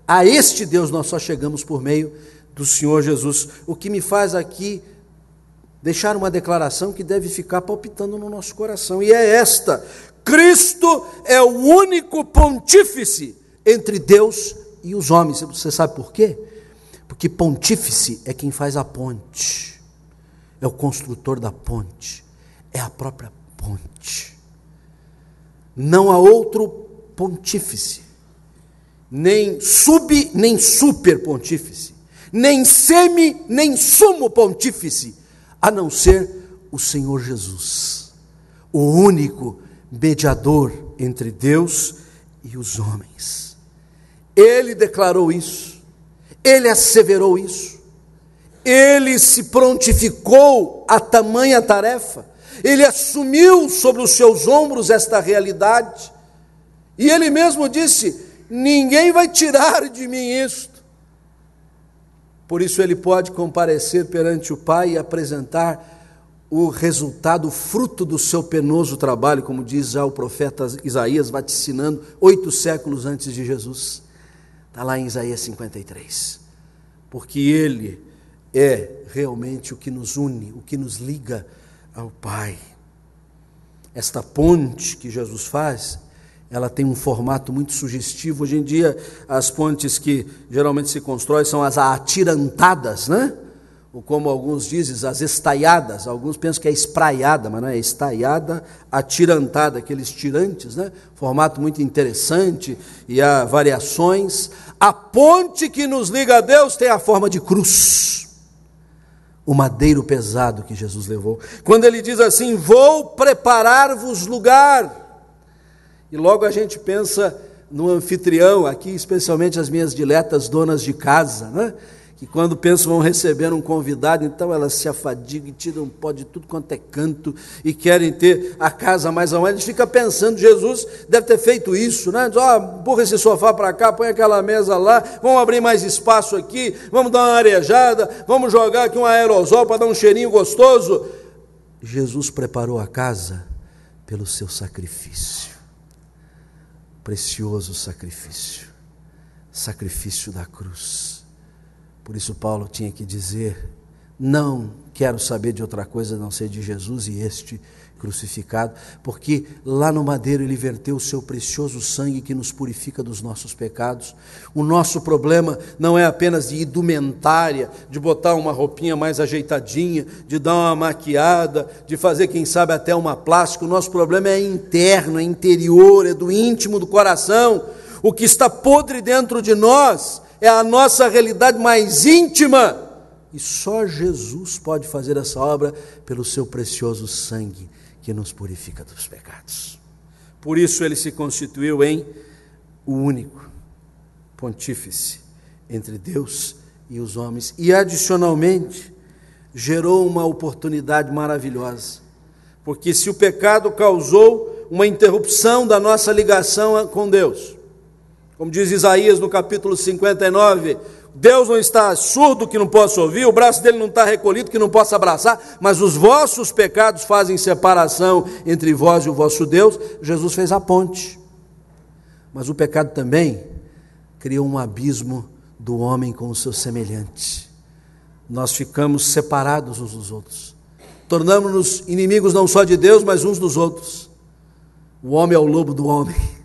A este Deus nós só chegamos por meio do Senhor Jesus. O que me faz aqui deixar uma declaração que deve ficar palpitando no nosso coração, e é esta: Cristo é o único pontífice entre Deus e os homens. Você sabe por quê? Porque pontífice é quem faz a ponte, é o construtor da ponte, é a própria ponte. Não há outro pontífice, nem super pontífice, nem semi, nem sumo pontífice, a não ser o Senhor Jesus, o único mediador entre Deus e os homens. Ele declarou isso, ele asseverou isso, ele se prontificou a tamanha tarefa, ele assumiu sobre os seus ombros esta realidade, e ele mesmo disse: ninguém vai tirar de mim isto. Por isso ele pode comparecer perante o Pai e apresentar o resultado, o fruto do seu penoso trabalho, como diz já o profeta Isaías, vaticinando 8 séculos antes de Jesus. Está lá em Isaías 53. Porque ele é realmente o que nos une, o que nos liga ao Pai. Esta ponte que Jesus faz, ela tem um formato muito sugestivo. Hoje em dia, as pontes que geralmente se constroem são as atirantadas, né? Ou como alguns dizem, as estaiadas. Alguns pensam que é espraiada, mas não é estaiada, atirantada, aqueles tirantes, né? Formato muito interessante, e há variações. A ponte que nos liga a Deus tem a forma de cruz, o madeiro pesado que Jesus levou. Quando ele diz assim: vou preparar-vos lugar. E logo a gente pensa no anfitrião, aqui especialmente as minhas diletas donas de casa, né? Que quando pensam vão receber um convidado, então elas se afadigam e tiram pó de tudo quanto é canto e querem ter a casa mais arrumada. A gente fica pensando, Jesus deve ter feito isso, né? Diz: empurra esse sofá para cá, põe aquela mesa lá, vamos abrir mais espaço aqui, vamos dar uma arejada, vamos jogar aqui um aerosol para dar um cheirinho gostoso. Jesus preparou a casa pelo seu sacrifício, precioso sacrifício, sacrifício da cruz. Por isso Paulo tinha que dizer: não quero saber de outra coisa a não ser de Jesus e este crucificado, porque lá no madeiro ele verteu o seu precioso sangue que nos purifica dos nossos pecados. O nosso problema não é apenas de indumentária, de botar uma roupinha mais ajeitadinha, de dar uma maquiada, de fazer, quem sabe, até uma plástica. O nosso problema é interno, é interior, é do íntimo do coração. O que está podre dentro de nós é a nossa realidade mais íntima, e só Jesus pode fazer essa obra pelo seu precioso sangue que nos purifica dos pecados. Por isso ele se constituiu em o único pontífice entre Deus e os homens, e adicionalmente gerou uma oportunidade maravilhosa, porque se o pecado causou uma interrupção da nossa ligação com Deus, como diz Isaías no capítulo 59, Deus não está surdo que não possa ouvir, o braço dele não está recolhido que não possa abraçar, mas os vossos pecados fazem separação entre vós e o vosso Deus. Jesus fez a ponte, mas o pecado também criou um abismo do homem com o seu semelhante. Nós ficamos separados uns dos outros, tornamos-nos inimigos não só de Deus, mas uns dos outros. O homem é o lobo do homem.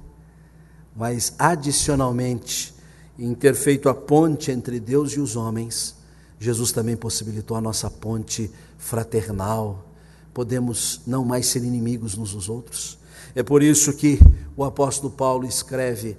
Mas adicionalmente, em ter feito a ponte entre Deus e os homens, Jesus também possibilitou a nossa ponte fraternal. Podemos não mais ser inimigos uns dos outros. É por isso que o apóstolo Paulo escreve: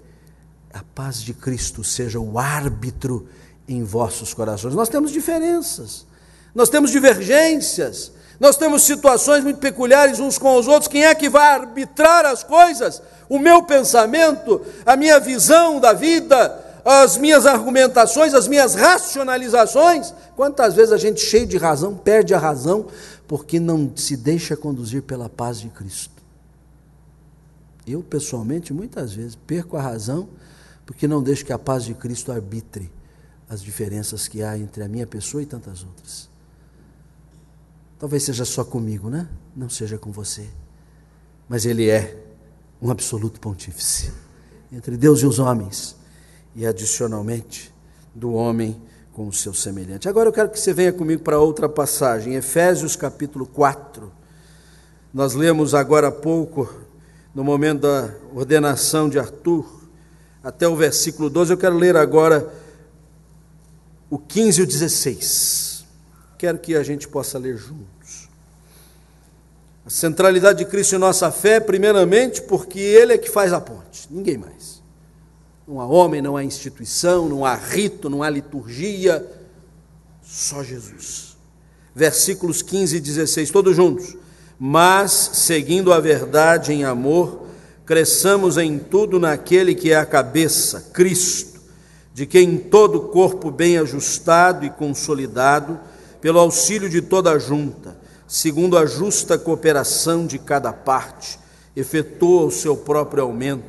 a paz de Cristo seja o árbitro em vossos corações. Nós temos diferenças, nós temos divergências, nós temos situações muito peculiares uns com os outros. Quem é que vai arbitrar as coisas? O meu pensamento, a minha visão da vida, as minhas argumentações, as minhas racionalizações. Quantas vezes a gente, cheio de razão, perde a razão porque não se deixa conduzir pela paz de Cristo. Eu, pessoalmente, muitas vezes perco a razão porque não deixo que a paz de Cristo arbitre as diferenças que há entre a minha pessoa e tantas outras. Talvez seja só comigo, né? Não seja com você. Mas Ele é um absoluto pontífice entre Deus e os homens, e adicionalmente do homem com o seu semelhante. Agora eu quero que você venha comigo para outra passagem, Efésios capítulo 4. Nós lemos agora há pouco, no momento da ordenação de Arthur, até o versículo 12, eu quero ler agora o 15 e o 16. Quero que a gente possa ler juntos. A centralidade de Cristo em nossa fé, primeiramente, porque Ele é que faz a ponte, ninguém mais. Não há homem, não há instituição, não há rito, não há liturgia, só Jesus. Versículos 15 e 16, todos juntos. Mas, seguindo a verdade em amor, cresçamos em tudo naquele que é a cabeça, Cristo, de quem todo o corpo bem ajustado e consolidado, pelo auxílio de toda a junta, segundo a justa cooperação de cada parte, efetua o seu próprio aumento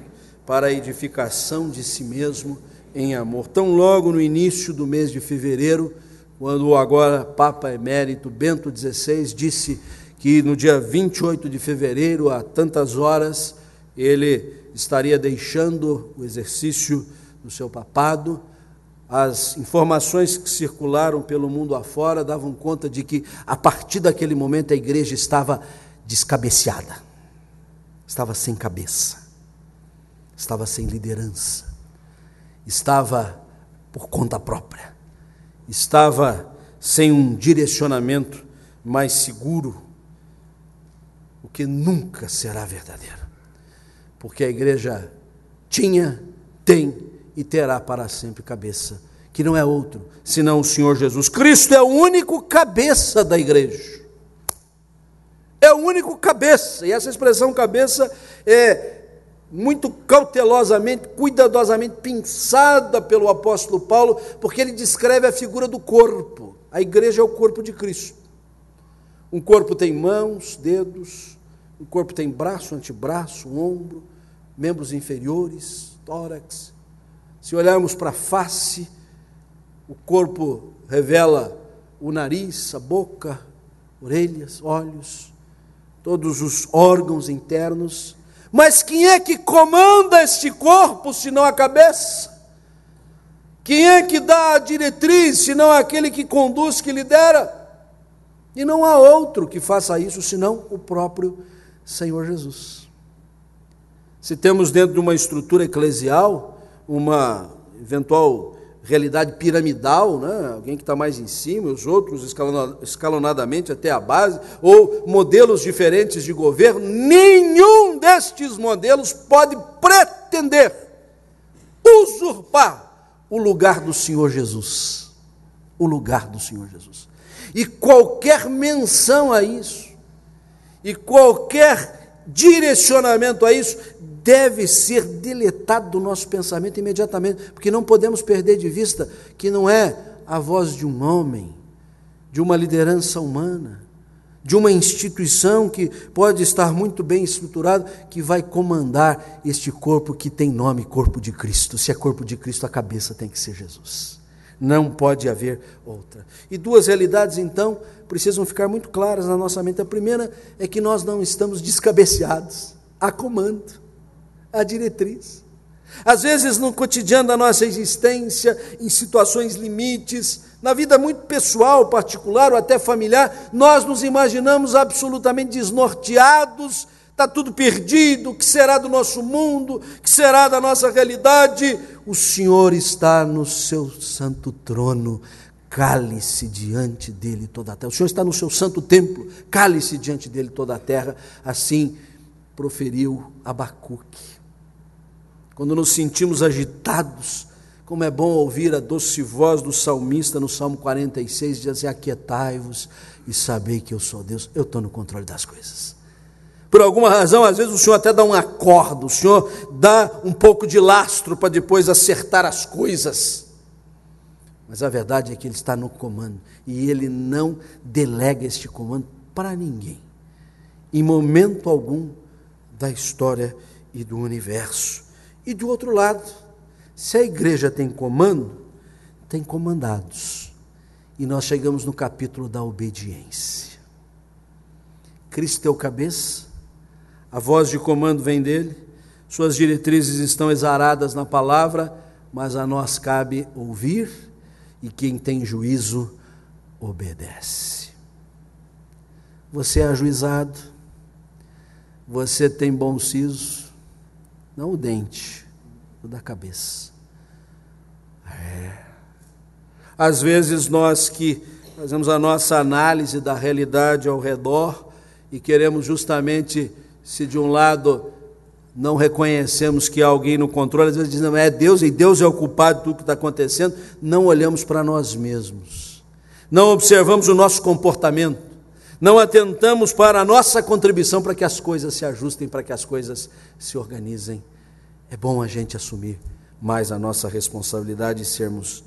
para a edificação de si mesmo em amor. Tão logo no início do mês de fevereiro, quando o agora Papa Emérito Bento XVI disse que no dia 28 de fevereiro, a tantas horas, ele estaria deixando o exercício do seu papado, as informações que circularam pelo mundo afora davam conta de que, a partir daquele momento, a igreja estava descabeceada, estava sem cabeça, estava sem liderança, estava por conta própria, estava sem um direcionamento mais seguro, o que nunca será verdadeiro, porque a igreja tinha, tem e terá para sempre cabeça, que não é outro senão o Senhor Jesus. Cristo é o único cabeça da igreja, é o único cabeça, e essa expressão cabeça é muito cautelosamente, cuidadosamente pensada pelo apóstolo Paulo, porque ele descreve a figura do corpo. A igreja é o corpo de Cristo. Um corpo tem mãos, dedos, um corpo tem braço, antebraço, ombro, membros inferiores, tórax. Se olharmos para a face, o corpo revela o nariz, a boca, orelhas, olhos, todos os órgãos internos. Mas quem é que comanda este corpo, senão a cabeça? Quem é que dá a diretriz, senão aquele que conduz, que lidera? E não há outro que faça isso, senão o próprio Senhor Jesus. Se temos dentro de uma estrutura eclesial, uma eventual realidade piramidal, né? Alguém que está mais em cima, os outros escalonadamente até a base, ou modelos diferentes de governo, nenhum destes modelos pode pretender usurpar o lugar do Senhor Jesus. O lugar do Senhor Jesus. E qualquer menção a isso, e qualquer direcionamento a isso, deve ser deletado do nosso pensamento imediatamente, porque não podemos perder de vista que não é a voz de um homem, de uma liderança humana, de uma instituição que pode estar muito bem estruturada, que vai comandar este corpo que tem nome, corpo de Cristo. Se é corpo de Cristo, a cabeça tem que ser Jesus. Não pode haver outra. E duas realidades, então, precisam ficar muito claras na nossa mente. A primeira é que nós não estamos descabeceados, há comando, a diretriz. Às vezes no cotidiano da nossa existência, em situações limites, na vida muito pessoal, particular ou até familiar, nós nos imaginamos absolutamente desnorteados, está tudo perdido, o que será do nosso mundo, o que será da nossa realidade? O Senhor está no seu santo trono, cale-se diante dele toda a terra. O Senhor está no seu santo templo, cale-se diante dele toda a terra. Assim proferiu Abacuque. Quando nos sentimos agitados, como é bom ouvir a doce voz do salmista no Salmo 46, diz assim: aquietai-vos e sabei que eu sou Deus. Eu estou no controle das coisas. Por alguma razão, às vezes o Senhor até dá um acordo, o Senhor dá um pouco de lastro para depois acertar as coisas. Mas a verdade é que Ele está no comando, e Ele não delega este comando para ninguém, em momento algum da história e do universo. E do outro lado, se a igreja tem comando, tem comandados. E nós chegamos no capítulo da obediência. Cristo é o cabeça, a voz de comando vem dele, suas diretrizes estão exaradas na palavra, mas a nós cabe ouvir, e quem tem juízo obedece. Você é ajuizado, você tem bom siso, não o dente, o da cabeça. Às vezes nós que fazemos a nossa análise da realidade ao redor e queremos justamente, se de um lado não reconhecemos que há alguém no controle, às vezes dizemos, é Deus, e Deus é o culpado de tudo que está acontecendo, não olhamos para nós mesmos, não observamos o nosso comportamento, não atentamos para a nossa contribuição para que as coisas se ajustem, para que as coisas se organizem. É bom a gente assumir mais a nossa responsabilidade e sermos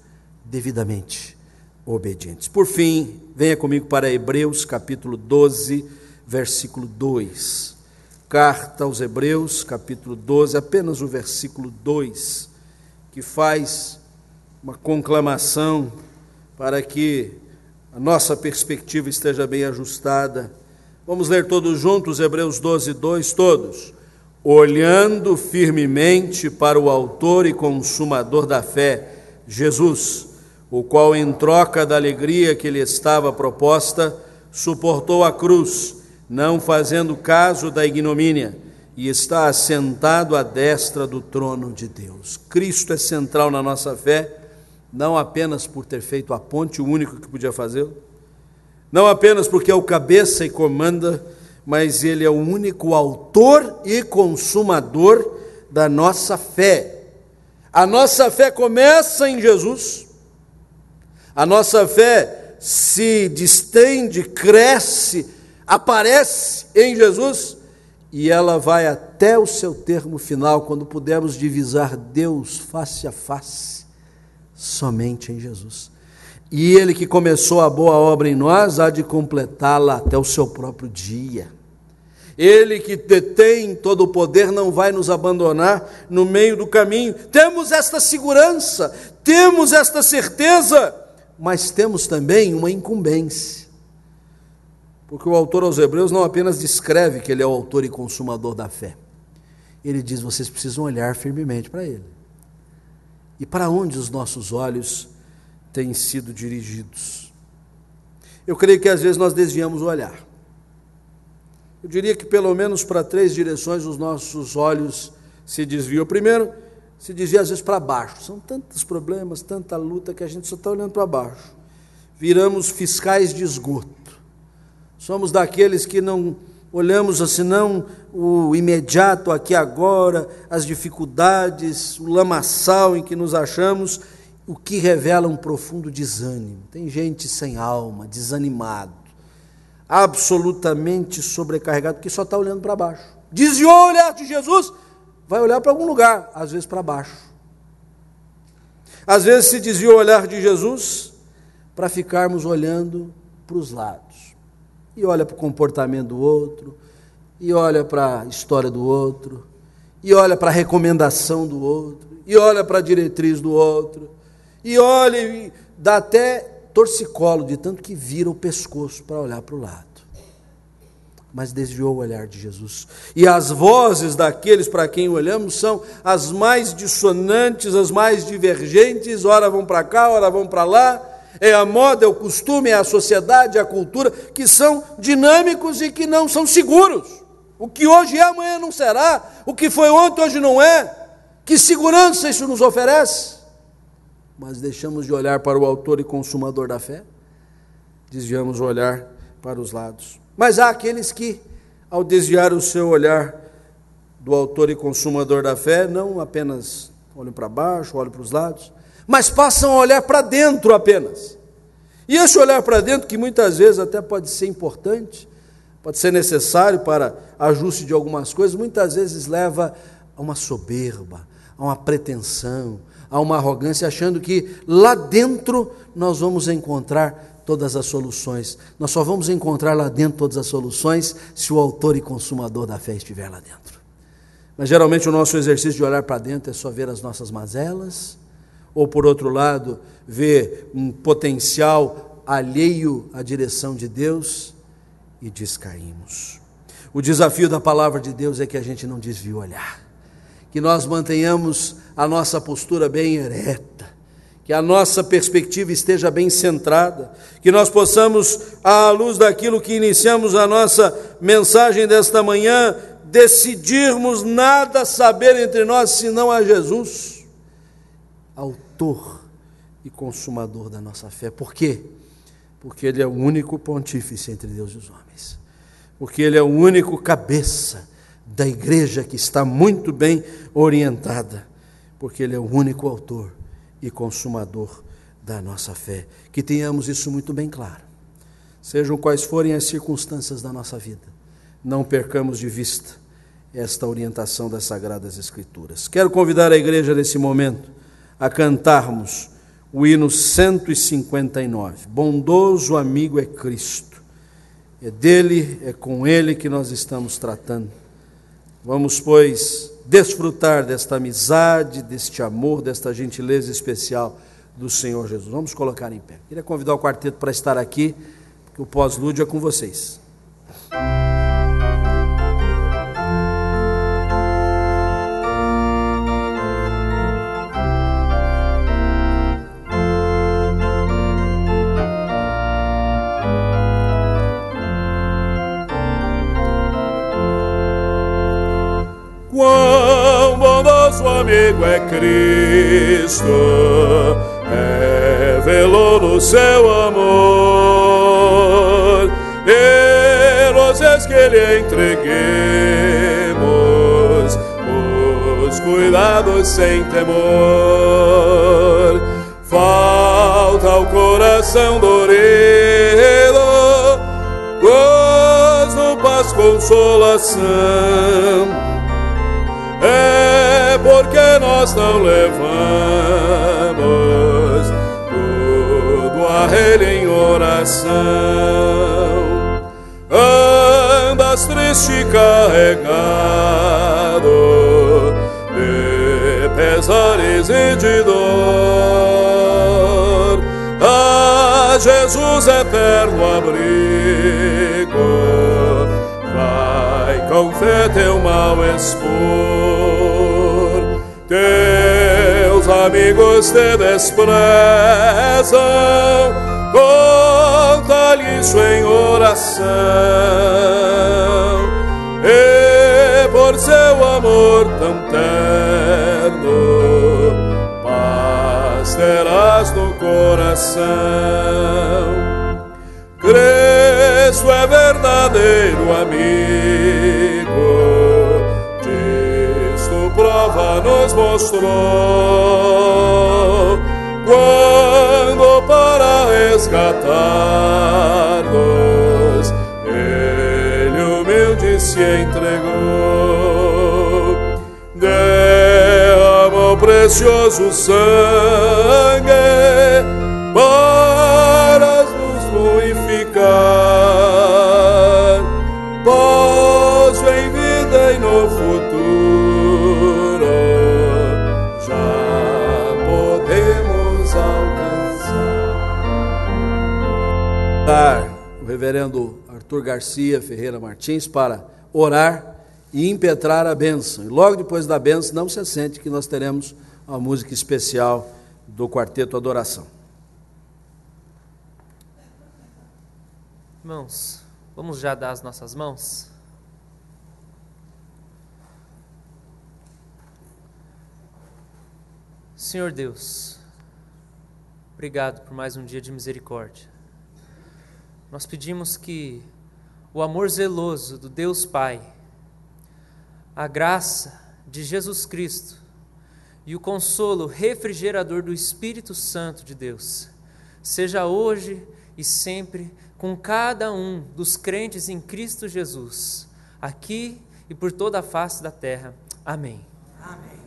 devidamente obedientes. Por fim, venha comigo para Hebreus capítulo 12, versículo 2. Carta aos Hebreus, capítulo 12, apenas o versículo 2, que faz uma conclamação para que a nossa perspectiva esteja bem ajustada. Vamos ler todos juntos, Hebreus 12, 2, todos. Olhando firmemente para o autor e consumador da fé, Jesus, o qual em troca da alegria que lhe estava proposta, suportou a cruz, não fazendo caso da ignomínia, e está assentado à destra do trono de Deus. Cristo é central na nossa fé, não apenas por ter feito a ponte, o único que podia fazê-lo, não apenas porque é o cabeça e comanda, mas Ele é o único autor e consumador da nossa fé. A nossa fé começa em Jesus, a nossa fé se distende, cresce, aparece em Jesus, e ela vai até o seu termo final, quando pudermos divisar Deus face a face, somente em Jesus. E Ele que começou a boa obra em nós, há de completá-la até o seu próprio dia. Ele que detém todo o poder não vai nos abandonar no meio do caminho. Temos esta segurança, temos esta certeza, mas temos também uma incumbência. Porque o autor aos Hebreus não apenas descreve que ele é o autor e consumador da fé. Ele diz, vocês precisam olhar firmemente para ele. E para onde os nossos olhos têm sido dirigidos? Eu creio que às vezes nós desviamos o olhar. Eu diria que pelo menos para 3 direções os nossos olhos se desviam. Primeiro, se desvia às vezes para baixo. São tantos problemas, tanta luta que a gente só está olhando para baixo. Viramos fiscais de esgoto. Somos daqueles que não olhamos assim, não o imediato aqui agora, as dificuldades, o lamaçal em que nos achamos, o que revela um profundo desânimo. Tem gente sem alma, desanimado, absolutamente sobrecarregado, que só está olhando para baixo. Desviou o olhar de Jesus, vai olhar para algum lugar, às vezes para baixo. Às vezes se desviou o olhar de Jesus para ficarmos olhando para os lados. E olha para o comportamento do outro, e olha para a história do outro, e olha para a recomendação do outro, e olha para a diretriz do outro, e olha e dá até torcicolo de tanto que vira o pescoço para olhar para o lado. Mas desviou o olhar de Jesus. E as vozes daqueles para quem olhamos são as mais dissonantes, as mais divergentes, ora vão para cá, ora vão para lá. É a moda, é o costume, é a sociedade, é a cultura, que são dinâmicos e que não são seguros. O que hoje é, amanhã não será. O que foi ontem, hoje não é. Que segurança isso nos oferece? Mas deixamos de olhar para o autor e consumador da fé, desviamos o olhar para os lados. Mas há aqueles que, ao desviar o seu olhar do autor e consumador da fé, não apenas olham para baixo, olham para os lados, mas passam a olhar para dentro apenas. E esse olhar para dentro, que muitas vezes até pode ser importante, pode ser necessário para ajuste de algumas coisas, muitas vezes leva a uma soberba, a uma pretensão, a uma arrogância, achando que lá dentro nós vamos encontrar todas as soluções. Nós só vamos encontrar lá dentro todas as soluções se o autor e consumador da fé estiver lá dentro. Mas geralmente o nosso exercício de olhar para dentro é só ver as nossas mazelas, ou por outro lado, vê um potencial alheio à direção de Deus e descaímos. O desafio da palavra de Deus é que a gente não desvie o olhar, que nós mantenhamos a nossa postura bem ereta, que a nossa perspectiva esteja bem centrada, que nós possamos, à luz daquilo que iniciamos a nossa mensagem desta manhã, decidirmos nada saber entre nós senão a Jesus, autor e consumador da nossa fé. Por quê? Porque Ele é o único pontífice entre Deus e os homens, porque Ele é o único cabeça da igreja que está muito bem orientada, porque Ele é o único autor e consumador da nossa fé. Que tenhamos isso muito bem claro, sejam quais forem as circunstâncias da nossa vida, não percamos de vista esta orientação das Sagradas Escrituras. Quero convidar a igreja nesse momento a cantarmos o hino 159, Bondoso Amigo é Cristo. É dele, é com Ele que nós estamos tratando. Vamos, pois, desfrutar desta amizade, deste amor, desta gentileza especial do Senhor Jesus. Vamos colocar em pé. Queria convidar o quarteto para estar aqui, porque o pós-lúdio é com vocês. Quão bondoso amigo é Cristo, revelou-nos seu amor, e nós és que lhe entreguemos os cuidados sem temor. Falta ao coração dorido gozo, paz, consolação. É porque nós não levamos tudo a Ele em oração. Andas triste e carregado de pesares e de dor. A Jesus eterno abrigo, vai com fé teu mal expor. Teus amigos te desprezam, conta-lhe isso em oração, e por seu amor tão terno, paz terás no coração. Cristo é verdadeiro amigo, disto prova nos mostrou, quando para resgatar-nos Ele humilde se entregou. Derramou precioso sangue para nos purificar, pós em vida e no futuro já podemos alcançar. O reverendo Arthur Garcia Ferreira Martins para orar e impetrar a bênção. E logo depois da bênção, não se assente que nós teremos uma música especial do Quarteto Adoração. Irmãos, vamos já dar as nossas mãos? Senhor Deus, obrigado por mais um dia de misericórdia. Nós pedimos que o amor zeloso do Deus Pai, a graça de Jesus Cristo e o consolo refrigerador do Espírito Santo de Deus seja hoje e sempre com cada um dos crentes em Cristo Jesus, aqui e por toda a face da terra. Amém. Amém.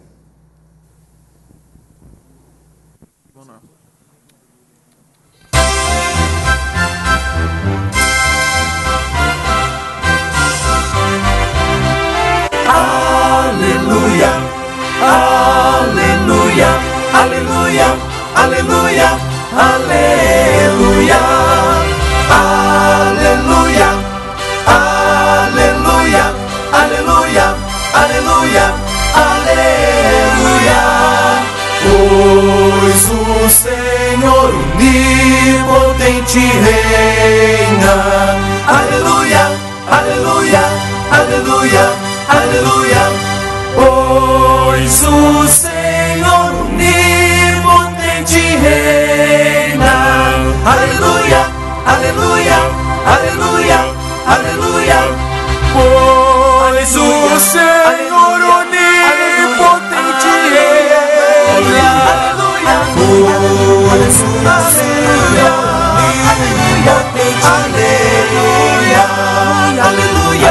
Aleluia, aleluia, aleluia. aleluia, aleluia,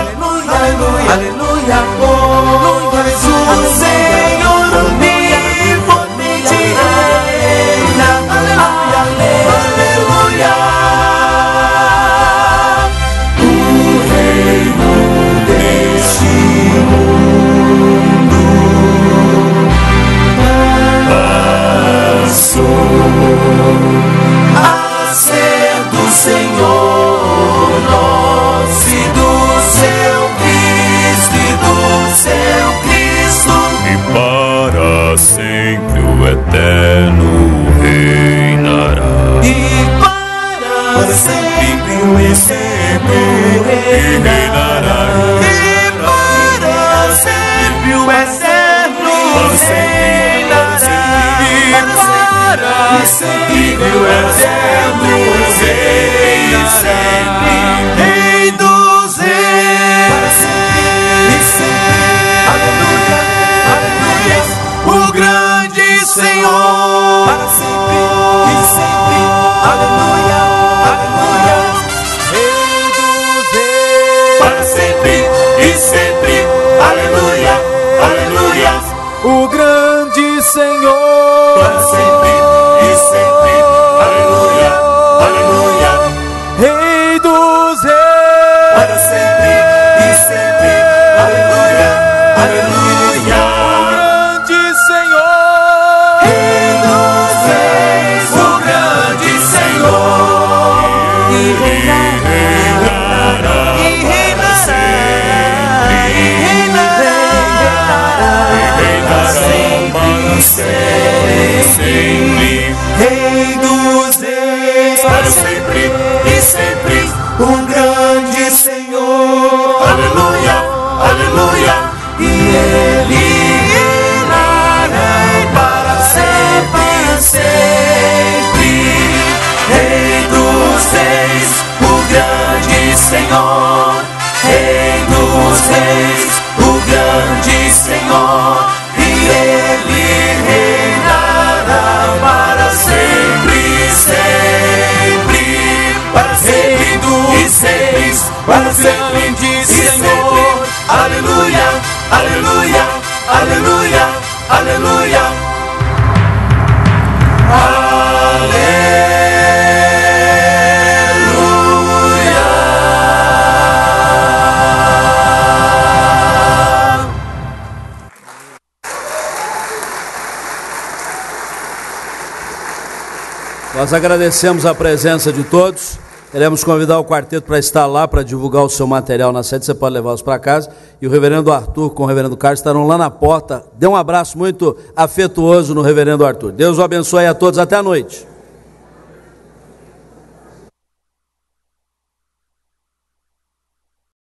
aleluia, aleluia, pois o Senhor onipotente reina, aleluia, aleluia. O reino deste mundo passou a ser do Senhor nosso e do seu Cristo, e para sempre o eterno reinará. e para sempre o eterno reinará, e para sempre o eterno reinará, e para sempre o eterno reinará, Rei dos reis, aleluia, aleluia, o grande Senhor, para sempre e sempre, aleluia, aleluia, Rei dos reis, para sempre e sempre, aleluia, aleluia, o grande Senhor, para sempre e sempre, aleluia, aleluia, Rei dos reis, para sempre e sempre, aleluia, aleluia, o grande Senhor, Rei dos reis, o grande Senhor, e reinará, e reinará, e reinará, sempre, Rei dos reis, para sempre e sempre, um grande Senhor, aleluia, aleluia, e Ele reinará para sempre e sempre, Rei dos reis, o grande Senhor, Rei dos reis, o grande Senhor, e Ele reinará para sempre e sempre, para sempre e sempre, para sempre e Senhor, aleluia, aleluia, aleluia, aleluia, Nós agradecemos a presença de todos. Queremos convidar o quarteto para estar lá, para divulgar o seu material na sede. Você pode levá-los para casa. E o reverendo Arthur com o reverendo Carlos estarão lá na porta. Dê um abraço muito afetuoso no reverendo Arthur. Deus o abençoe a todos. Até a noite.